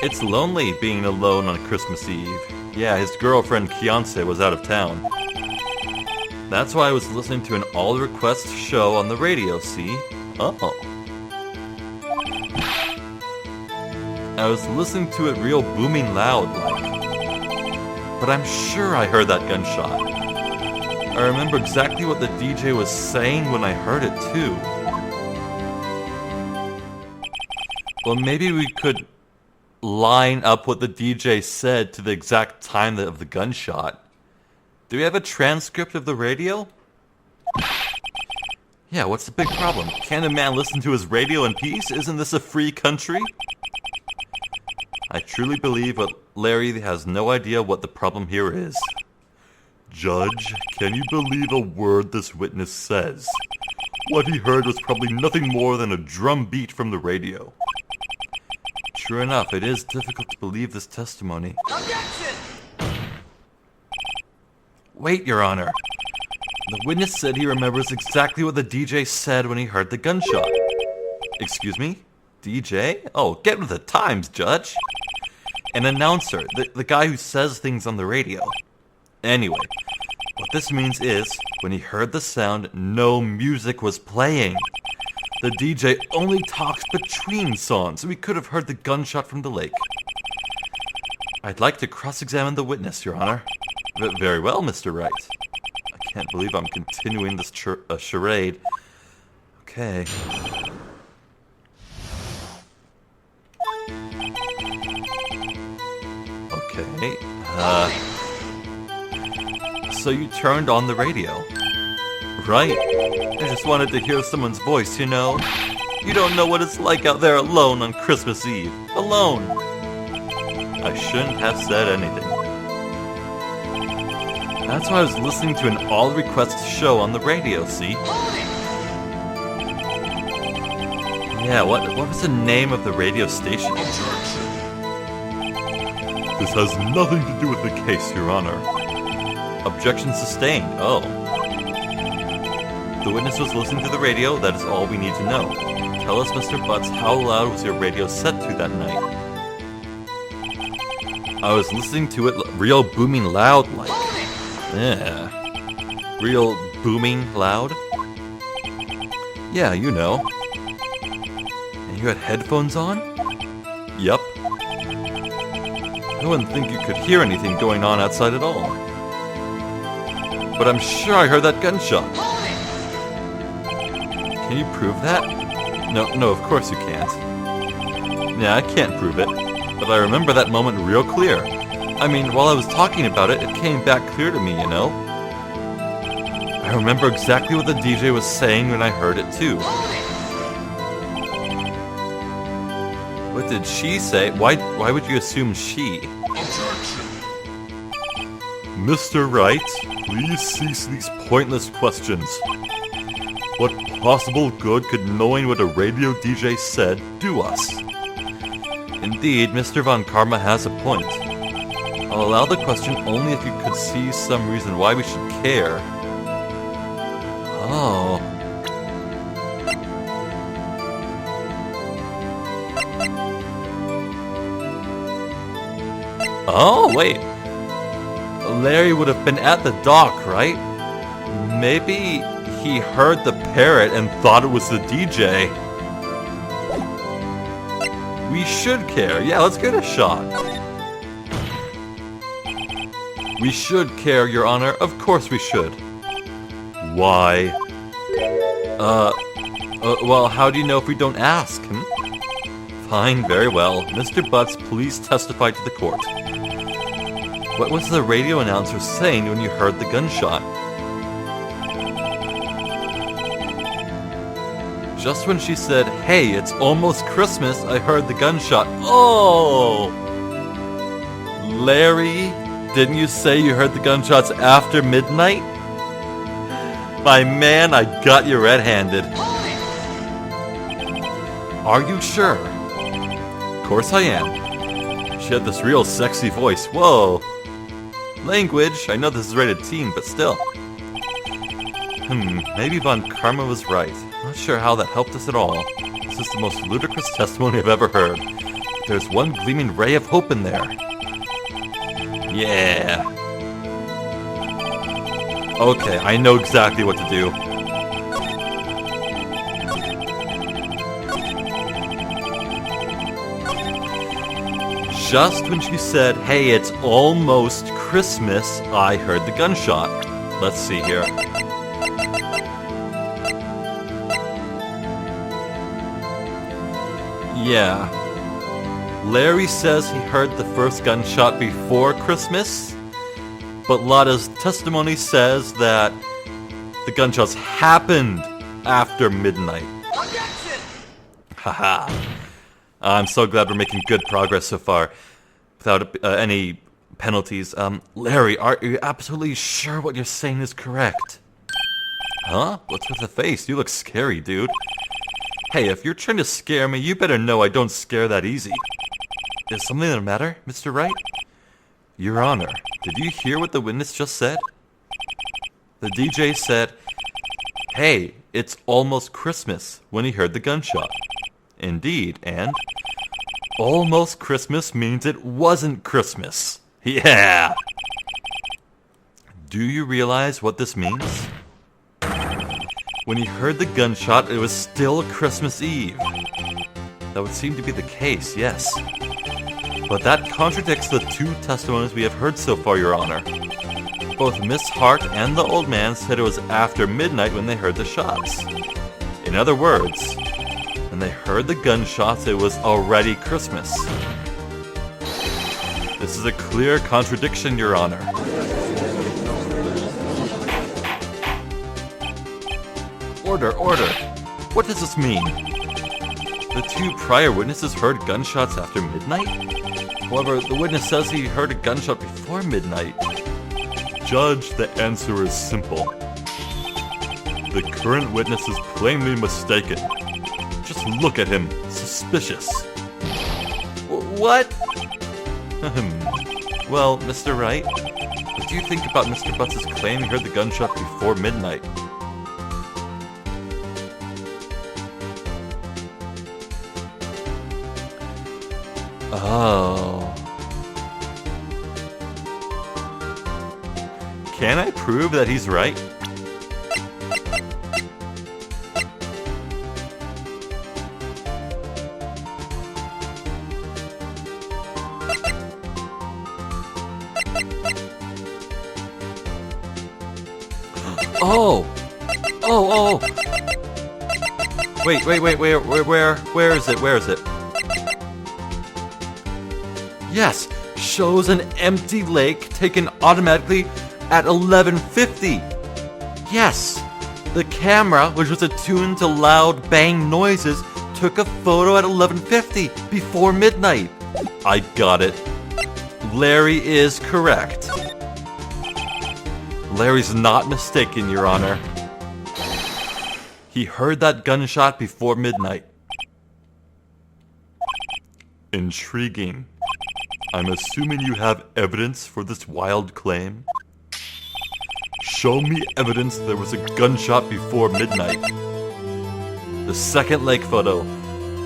S1: It's lonely being alone on Christmas Eve. Yeah, his girlfriend Kiance was out of town. That's why I was listening to an all-request show on the radio, see? Oh. I was listening to it real booming loud, like. But I'm sure I heard that gunshot. I remember exactly what the DJ was saying when I heard it, too. Well, maybe we could line up what the DJ said to the exact time of the gunshot. Do we have a transcript of the radio? Yeah, what's the big problem? Can't a man listen to his radio in peace? Isn't this a free country? I truly believe that Larry has no idea what the problem here is. Judge, can you believe a word this witness says? What he heard was probably nothing more than a drum beat from the radio. Sure enough, it is difficult to believe this testimony. Objection! Wait, Your Honor. The witness said he remembers exactly what the DJ said when he heard the gunshot. Excuse me? DJ? Oh, get with the times, Judge. An announcer, the guy who says things on the radio. Anyway, what this means is, when he heard the sound, no music was playing. The DJ only talks between songs, so we could have heard the gunshot from the lake. I'd like to cross-examine the witness, Your Honor. Very well, Mr. Wright. I can't believe I'm continuing this charade. Okay. Okay. So you turned on the radio. Right. I just wanted to hear someone's voice, you know? You don't know what it's like out there alone on Christmas Eve. Alone. I shouldn't have said anything. That's why I was listening to an all-request show on the radio, see? Yeah, what was the name of the radio station? This has nothing to do with the case, Your Honor. Objection sustained. Oh. The witness was listening to the radio, that is all we need to know. Tell us, Mr. Butts, how loud was your radio set to that night? I was listening to it real booming loud like. Yeah. Real booming loud? Yeah, you know. And you had headphones on? Yup. I wouldn't think you could hear anything going on outside at all. But I'm sure I heard that gunshot. Can you prove that? No, of course you can't. Yeah, I can't prove it. But I remember that moment real clear. I mean, while I was talking about it, it came back clear to me, you know? I remember exactly what the DJ was saying when I heard it, too. What did she say? Why would you assume she? Mr. Wright, please cease these pointless questions. What possible good could knowing what a radio DJ said do us? Indeed, Mr. Von Karma has a point. I'll allow the question only if you could see some reason why we should care. Oh. Oh, wait. Larry would have been at the dock, right? Maybe he heard the parrot and thought it was the DJ. We should care. Yeah, let's give it a shot. We should care, Your Honor. Of course we should. Why? Well, how do you know if we don't ask? Fine, very well. Mr. Butts, please testify to the court. What was the radio announcer saying when you heard the gunshot? Just when she said, "Hey, it's almost Christmas," I heard the gunshot. Oh! Larry, didn't you say you heard the gunshots after midnight? My man, I got you red-handed. Are you sure? Of course I am. She had this real sexy voice. Whoa. Language, I know this is rated teen, but still. Maybe Von Karma was right. Not sure how that helped us at all. This is the most ludicrous testimony I've ever heard. But there's one gleaming ray of hope in there. Yeah. Okay, I know exactly what to do. Just when she said, "Hey, it's almost Christmas," I heard the gunshot. Let's see here. Yeah. Larry says he heard the first gunshot before Christmas, but Lotta's testimony says that the gunshots happened after midnight. Objection! Haha. I'm so glad we're making good progress so far, without any penalties. Larry, are you absolutely sure what you're saying is correct? Huh? What's with the face? You look scary, dude. Hey, if you're trying to scare me, you better know I don't scare that easy. Is something the matter, Mr. Wright? Your Honor, did you hear what the witness just said? The DJ said, "Hey, it's almost Christmas," when he heard the gunshot. Indeed, and almost Christmas means it wasn't Christmas. Yeah! Do you realize what this means? When he heard the gunshot, it was still Christmas Eve. That would seem to be the case, yes. But that contradicts the two testimonies we have heard so far, Your Honor. Both Miss Hart and the old man said it was after midnight when they heard the shots. In other words, when they heard the gunshots, it was already Christmas. This is a clear contradiction, Your Honor. Order, order. What does this mean? The two prior witnesses heard gunshots after midnight? However, the witness says he heard a gunshot before midnight. Judge, the answer is simple. The current witness is plainly mistaken. Just look at him. Suspicious. What? Well, Mr. Wright, what do you think about Mr. Butts' claim he heard the gunshot before midnight? Oh. Can I prove that he's right? Oh! Oh, oh! Wait, where is it? Where is it? Yes, shows an empty lake taken automatically at 11:50. Yes, the camera, which was attuned to loud bang noises, took a photo at 11:50 before midnight. I got it. Larry is correct. Larry's not mistaken, Your Honor. He heard that gunshot before midnight. Intriguing. I'm assuming you have evidence for this wild claim? Show me evidence there was a gunshot before midnight. The second lake photo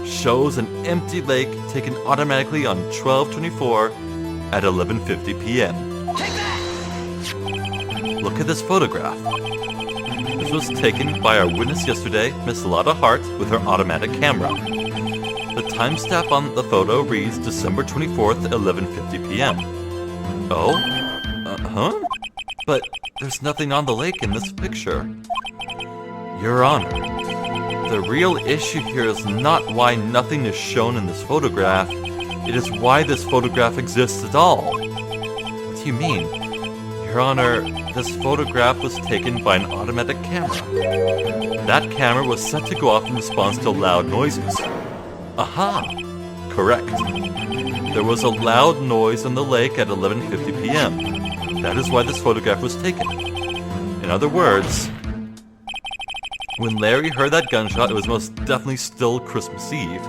S1: shows an empty lake taken automatically on 12/24 at 11:50 p.m. Look at this photograph. This was taken by our witness yesterday, Miss Lotta Hart, with her automatic camera. The timestamp on the photo reads December 24th, 11:50 p.m. Oh? Huh? But there's nothing on the lake in this picture. Your Honor, the real issue here is not why nothing is shown in this photograph. It is why this photograph exists at all. What do you mean? Your Honor, this photograph was taken by an automatic camera. That camera was set to go off in response to loud noises. Aha! Correct. There was a loud noise in the lake at 11:50 p.m. That is why this photograph was taken. In other words, when Larry heard that gunshot, it was most definitely still Christmas Eve.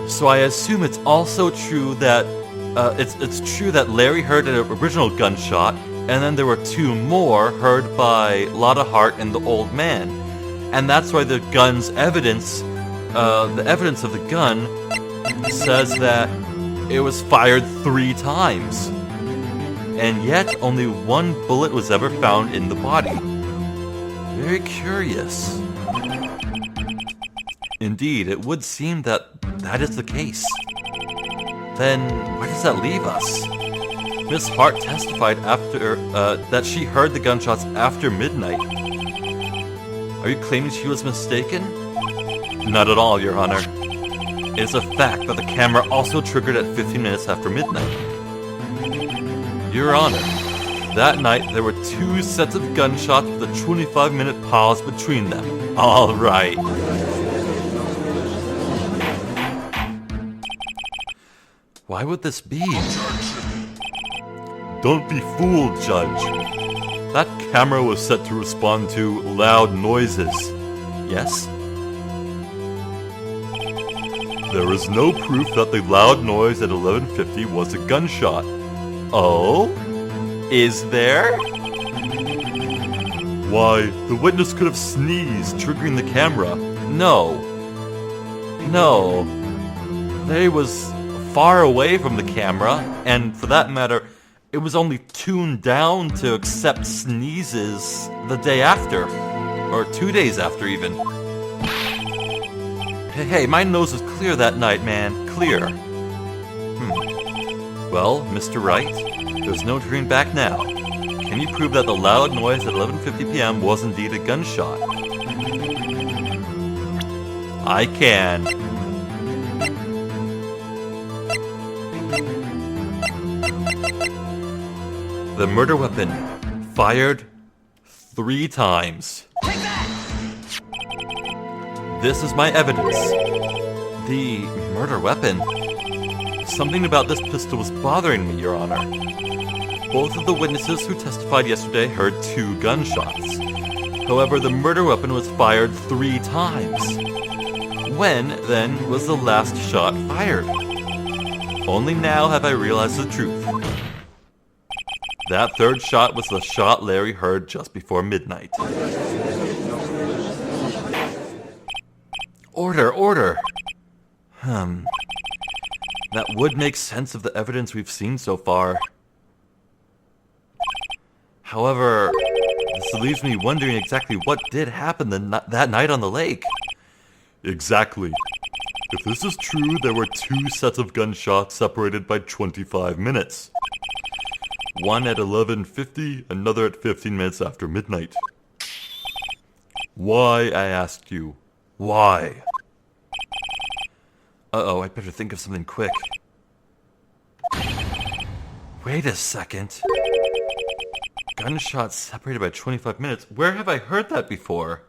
S1: So I assume it's also true that it's true that Larry heard an original gunshot, and then there were two more heard by Lotta Hart and the old man, and that's why the gun's evidence, the evidence of the gun, says that it was fired 3 times, and yet only 1 bullet was ever found in the body. Very curious. Indeed, it would seem that that is the case. Then, where does that leave us? Miss Hart testified after that she heard the gunshots after midnight. Are you claiming she was mistaken? Not at all, Your Honor. It is a fact that the camera also triggered at 15 minutes after midnight. Your Honor, that night there were 2 sets of gunshots with a 25-minute pause between them. All right. Why would this be? Don't be fooled, Judge. That camera was set to respond to loud noises. Yes? There is no proof that the loud noise at 11:50 was a gunshot. Oh? Is there? Why, the witness could have sneezed, triggering the camera. No. No. They was far away from the camera, and for that matter, it was only tuned down to accept sneezes the day after, or 2 days after even. Hey, my nose was clear that night, man, clear. Well, Mr. Wright, there's no turning back now. Can you prove that the loud noise at 11:50 p.m. was indeed a gunshot? I can. The murder weapon fired 3 times. This is my evidence. The murder weapon. Something about this pistol was bothering me, Your Honor. Both of the witnesses who testified yesterday heard 2 gunshots. However, the murder weapon was fired 3 times. When, then, was the last shot fired? Only now have I realized the truth. That 3rd shot was the shot Larry heard just before midnight. Order! That would make sense of the evidence we've seen so far. However, this leaves me wondering exactly what did happen that night on the lake. Exactly. If this is true, there were 2 sets of gunshots separated by 25 minutes. One at 11:50, another at 15 minutes after midnight. Why, I asked you. Why? Uh-oh, I'd better think of something quick. Wait a second. Gunshots separated by 25 minutes? Where have I heard that before?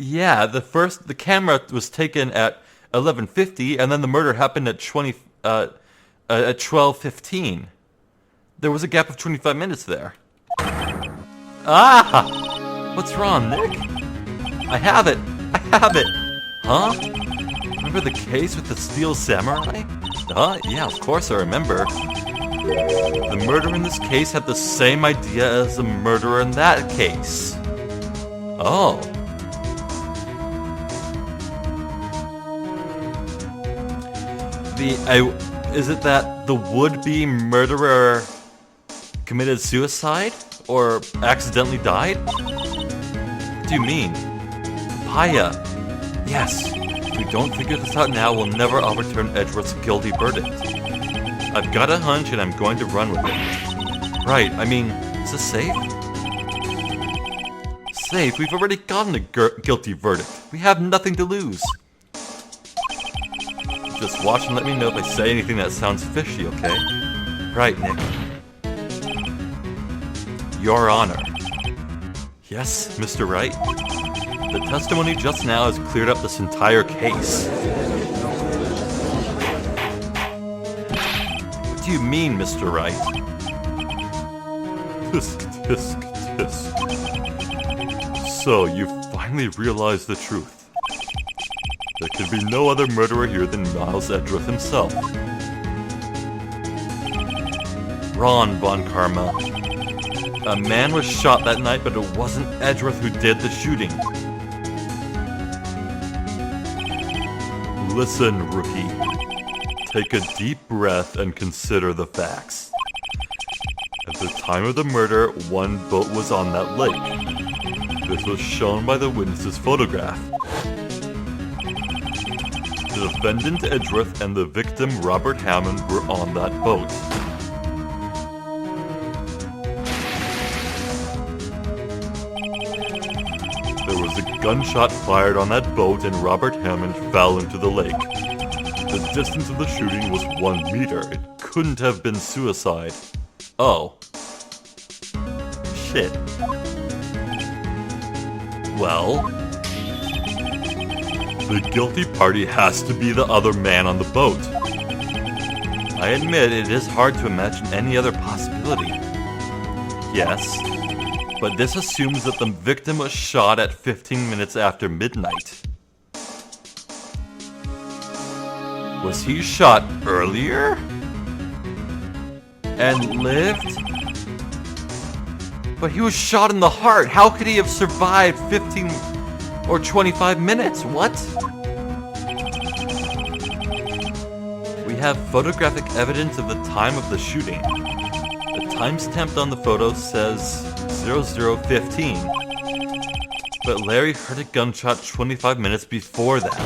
S1: Yeah, the camera was taken at 11:50, and then the murder happened at 12:15. There was a gap of 25 minutes there. Ah! What's wrong, Nick? I have it! Huh? Remember the case with the steel samurai? Yeah, of course I remember. The murderer in this case had the same idea as the murderer in that case. Oh. Is it that the would-be murderer committed suicide? Or accidentally died? What do you mean? Papaya. Yes. If we don't figure this out now, we'll never overturn Edgeworth's guilty verdict. I've got a hunch and I'm going to run with it. Right, I mean, is this safe? Safe? We've already gotten a guilty verdict. We have nothing to lose. Just watch and let me know if I say anything that sounds fishy, okay? Right, Nick. Your Honor. Yes, Mr. Wright? The testimony just now has cleared up this entire case. What do you mean, Mr. Wright? Tisk, tisk, tisk. So, you finally realized the truth. There could be no other murderer here than Miles Edgeworth himself. Ron Von Karma. A man was shot that night, but it wasn't Edgeworth who did the shooting. Listen, rookie. Take a deep breath and consider the facts. At the time of the murder, one boat was on that lake. This was shown by the witness's photograph. The defendant Edgeworth and the victim Robert Hammond were on that boat. There was a gunshot fired on that boat and Robert Hammond fell into the lake. The distance of the shooting was 1 meter. It couldn't have been suicide. Oh. Shit. Well, the guilty party has to be the other man on the boat. I admit it is hard to imagine any other possibility. Yes, but this assumes that the victim was shot at 15 minutes after midnight. Was he shot earlier? And lived? But he was shot in the heart. How could he have survived 15 or 25 minutes? What? We have photographic evidence of the time of the shooting. The timestamp on the photo says 00:15. But Larry heard a gunshot 25 minutes before that.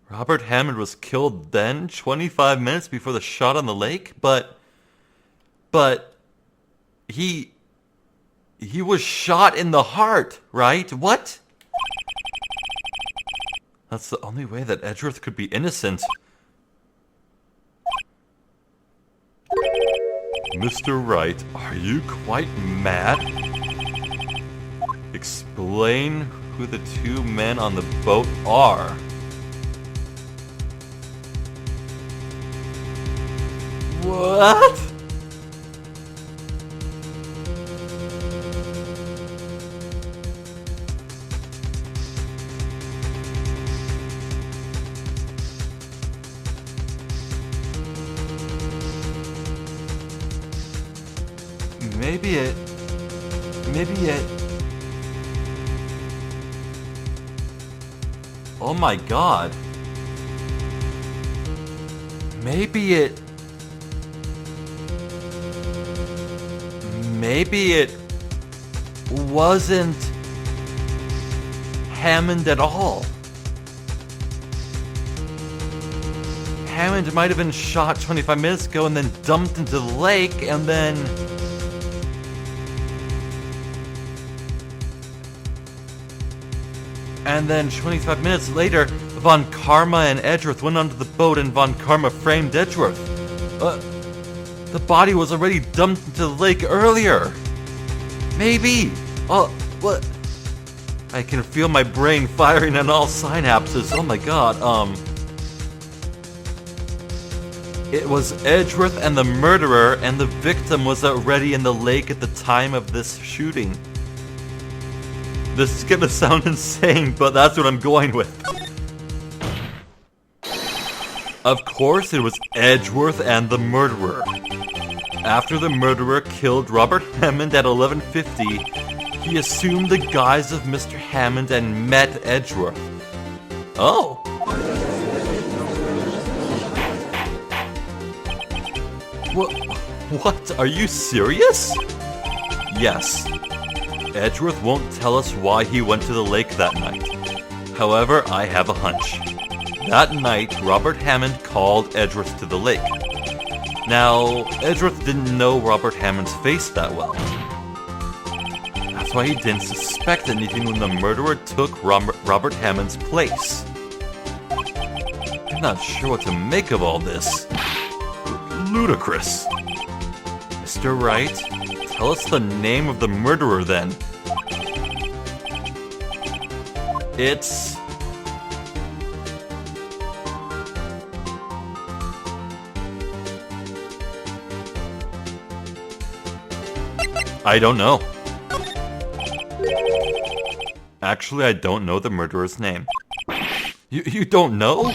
S1: Robert Hammond was killed then, 25 minutes before the shot on the lake? But he was shot in the heart, right? What? That's the only way that Edgeworth could be innocent. Mr. Wright, are you quite mad? Explain who the two men on the boat are. What? Maybe it... Oh my god. Maybe it wasn't Hammond at all. Hammond might have been shot 25 minutes ago and then dumped into the lake and then... And then 25 minutes later, Von Karma and Edgeworth went onto the boat and Von Karma framed Edgeworth. The body was already dumped into the lake earlier. Maybe. Oh, what? I can feel my brain firing on all synapses. Oh my god, It was Edgeworth and the murderer, and the victim was already in the lake at the time of this shooting. This is gonna sound insane, but that's what I'm going with. Of course, it was Edgeworth and the murderer. After the murderer killed Robert Hammond at 11:50, he assumed the guise of Mr. Hammond and met Edgeworth. Oh. What? Are you serious? Yes. Edgeworth won't tell us why he went to the lake that night. However, I have a hunch. That night, Robert Hammond called Edgeworth to the lake. Now, Edgeworth didn't know Robert Hammond's face that well. That's why he didn't suspect anything when the murderer took Robert Hammond's place. I'm not sure what to make of all this. Ludicrous. Mr. Wright, tell us the name of the murderer then. It's... I don't know. Actually, I don't know the murderer's name. You don't know?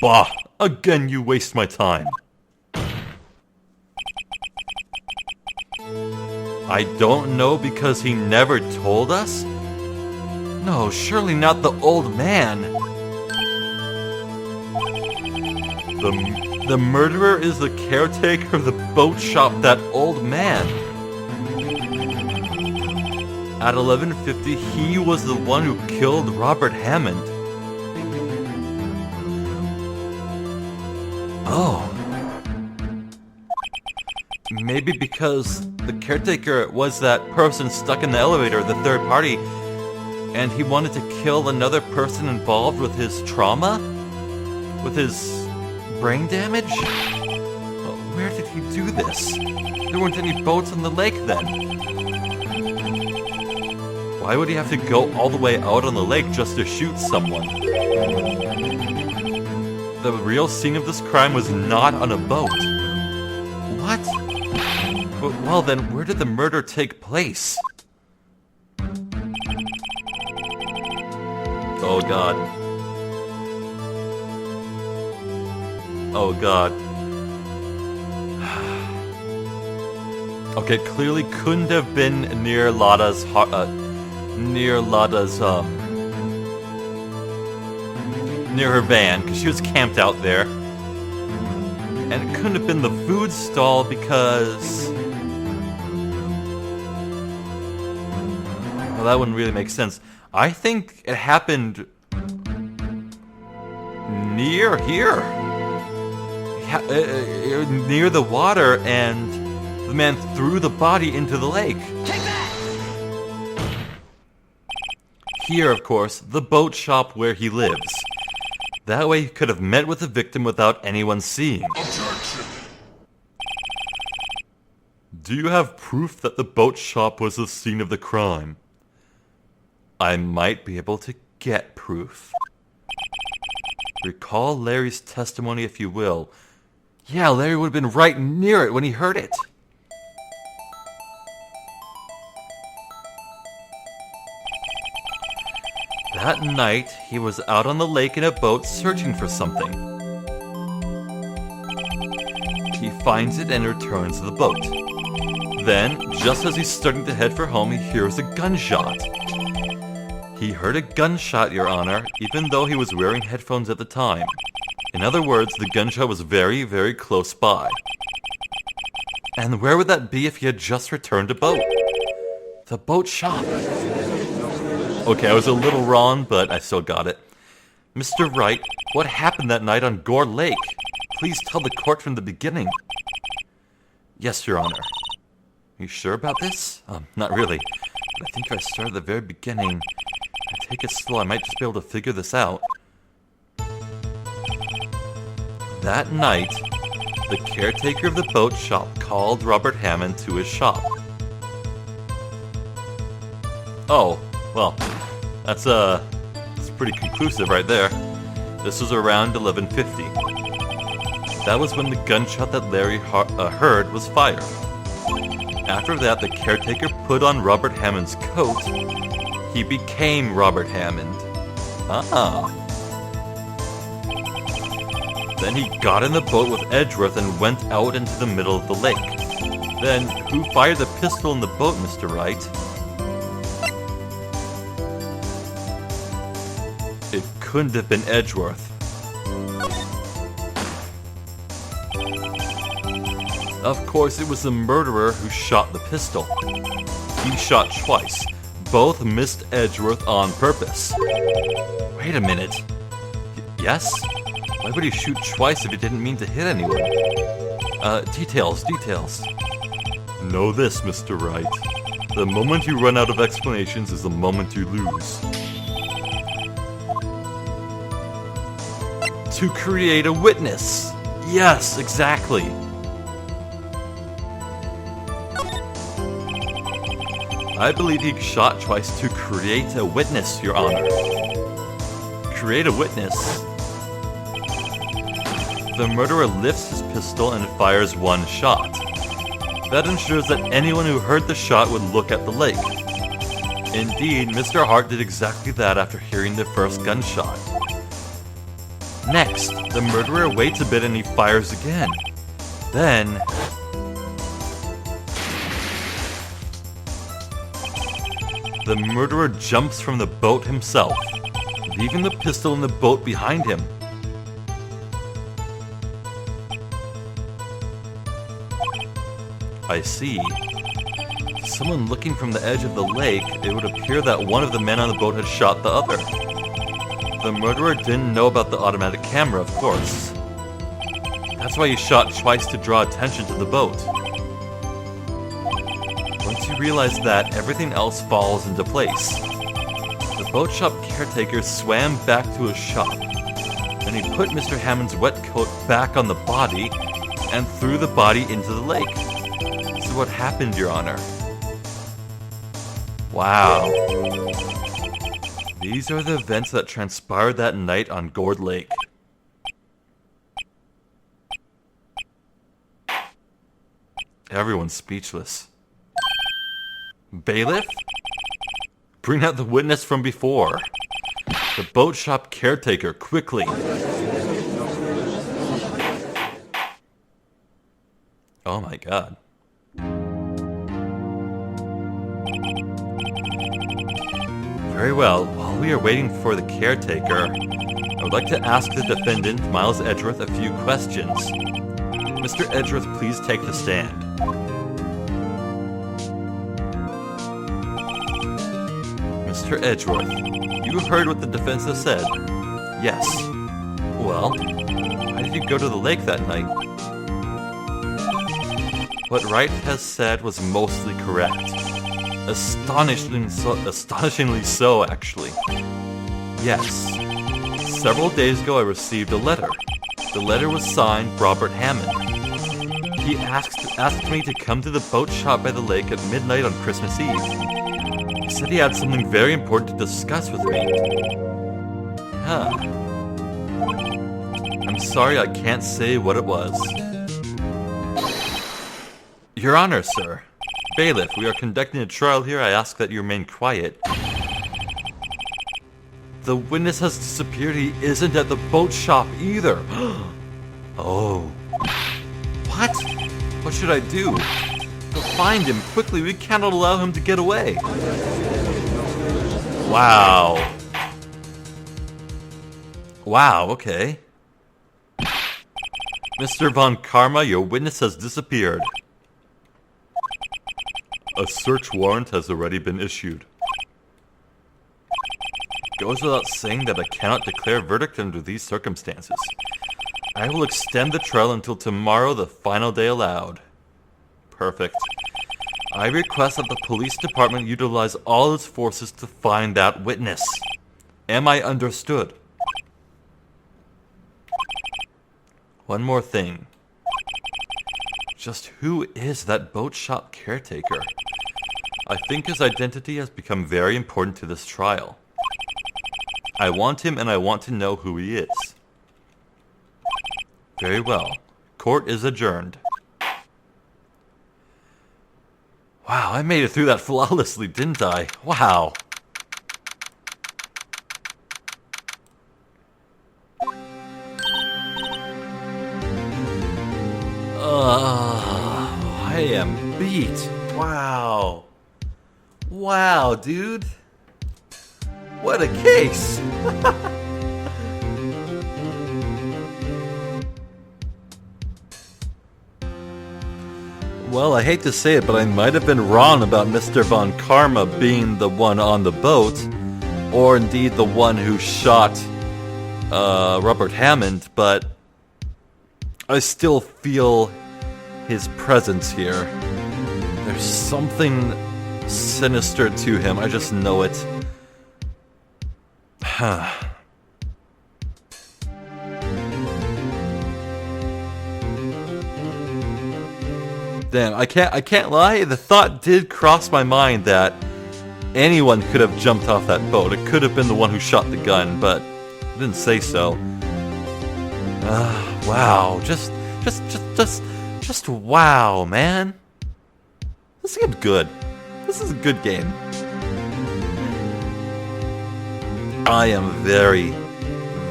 S1: Bah! Again, you waste my time. I don't know because he never told us? No, surely not the old man. The murderer is the caretaker of the boat shop, that old man. At 11:50, he was the one who killed Robert Hammond. Oh. Maybe because the caretaker was that person stuck in the elevator, the third party, and he wanted to kill another person involved with his trauma? With his brain damage? Where did he do this? There weren't any boats on the lake then. Why would he have to go all the way out on the lake just to shoot someone? The real scene of this crime was not on a boat. What? Well then, where did the murder take place? Oh god. Oh god. Okay, it clearly couldn't have been near Lada's near her van, because she was camped out there. And it couldn't have been the food stall because... well, that wouldn't really make sense. I think it happened near here. Near the water, and the man threw the body into the lake. Take that! Here, of course, the boat shop where he lives. That way he could have met with the victim without anyone seeing. Objection. Do you have proof that the boat shop was the scene of the crime? I might be able to get proof. Recall Larry's testimony if you will. Yeah, Larry would have been right near it when he heard it. That night, he was out on the lake in a boat searching for something. He finds it and returns to the boat. Then, just as he's starting to head for home, he hears a gunshot. He heard a gunshot, Your Honor, even though he was wearing headphones at the time. In other words, the gunshot was very, very close by. And where would that be if he had just returned to boat? The boat shop. Okay, I was a little wrong, but I still got it. Mr. Wright, what happened that night on Gore Lake? Please tell the court from the beginning. Yes, Your Honor. Are you sure about this? Not really. But I think if I start at the very beginning, I take it slow, I might just be able to figure this out. That night, the caretaker of the boat shop called Robert Hammond to his shop. Oh, well, That's pretty conclusive right there. This was around 11:50. That was when the gunshot that Larry heard was fired. After that, the caretaker put on Robert Hammond's coat. He became Robert Hammond. Then he got in the boat with Edgeworth and went out into the middle of the lake. Then, who fired the pistol in the boat, Mr. Wright? It couldn't have been Edgeworth. Of course, it was the murderer who shot the pistol. He shot twice. Both missed Edgeworth on purpose. Wait a minute. Yes? Why would he shoot twice if he didn't mean to hit anyone? Details. Know this, Mr. Wright. The moment you run out of explanations is the moment you lose. To create a witness. Yes, exactly. I believe he shot twice to create a witness, Your Honor. Create a witness? The murderer lifts his pistol and fires one shot. That ensures that anyone who heard the shot would look at the lake. Indeed, Mr. Hart did exactly that after hearing the first gunshot. Next, the murderer waits a bit and he fires again. Then... the murderer jumps from the boat himself, leaving the pistol in the boat behind him. I see. To someone looking from the edge of the lake, it would appear that one of the men on the boat had shot the other. The murderer didn't know about the automatic camera, of course. That's why he shot twice to draw attention to the boat. Once you realize that, everything else falls into place. The boat shop caretaker swam back to his shop, and he put Mr. Hammond's wet coat back on the body and threw the body into the lake. So what happened, Your Honor? Wow. These are the events that transpired that night on Gourd Lake. Everyone's speechless. Bailiff? Bring out the witness from before. The boat shop caretaker, quickly. Oh my god. Very well, while we are waiting for the caretaker, I would like to ask the defendant, Miles Edgeworth, a few questions. Mr. Edgeworth, please take the stand. Mr. Edgeworth, you heard what the defense has said. Yes. Well, why did you go to the lake that night? What Wright has said was mostly correct. Astonishingly so, actually. Yes. Several days ago I received a letter. The letter was signed Robert Hammond. He asked me to come to the boat shop by the lake at midnight on Christmas Eve. He said he had something very important to discuss with me. Huh. I'm sorry I can't say what it was. Your Honor, sir. Bailiff, we are conducting a trial here. I ask that you remain quiet. The witness has disappeared. He isn't at the boat shop either. Oh. What? What should I do? Go find him quickly. We cannot allow him to get away. Wow. Wow, okay. Mr. Von Karma, your witness has disappeared. A search warrant has already been issued. Goes without saying that I cannot declare a verdict under these circumstances. I will extend the trial until tomorrow, the final day allowed. Perfect. I request that the police department utilize all its forces to find that witness. Am I understood? One more thing. Just who is that boat shop caretaker? I think his identity has become very important to this trial. I want him and I want to know who he is. Very well. Court is adjourned. Wow, I made it through that flawlessly, didn't I? Wow. I am beat. Wow. Wow, dude. What a case. Well, I hate to say it, but I might have been wrong about Mr. Von Karma being the one on the boat, or indeed the one who shot Robert Hammond, but I still feel his presence here. There's something sinister to him, I just know it. Damn, I can't lie, the thought did cross my mind that anyone could have jumped off that boat. It could have been the one who shot the gun, but I didn't say so. Wow, just wow, man. This is good. This is a good game. I am very,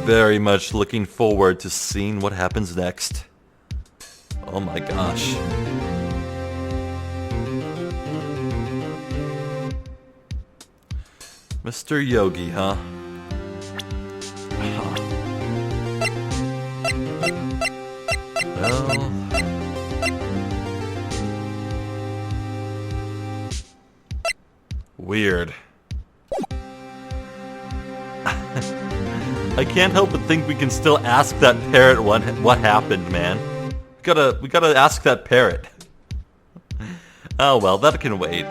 S1: very much looking forward to seeing what happens next. Oh my gosh. Mr. Yogi, huh? Well... weird. I can't help but think we can still ask that parrot what happened, man. We gotta ask that parrot. Oh well, that can wait.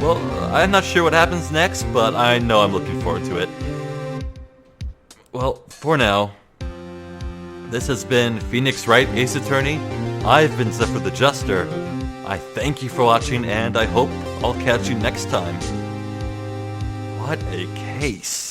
S1: Well, I'm not sure what happens next, but I know I'm looking forward to it. Well, for now, this has been Phoenix Wright, Ace Attorney. I've been Zephyr the Jester. I thank you for watching, and I hope I'll catch you next time. What a case.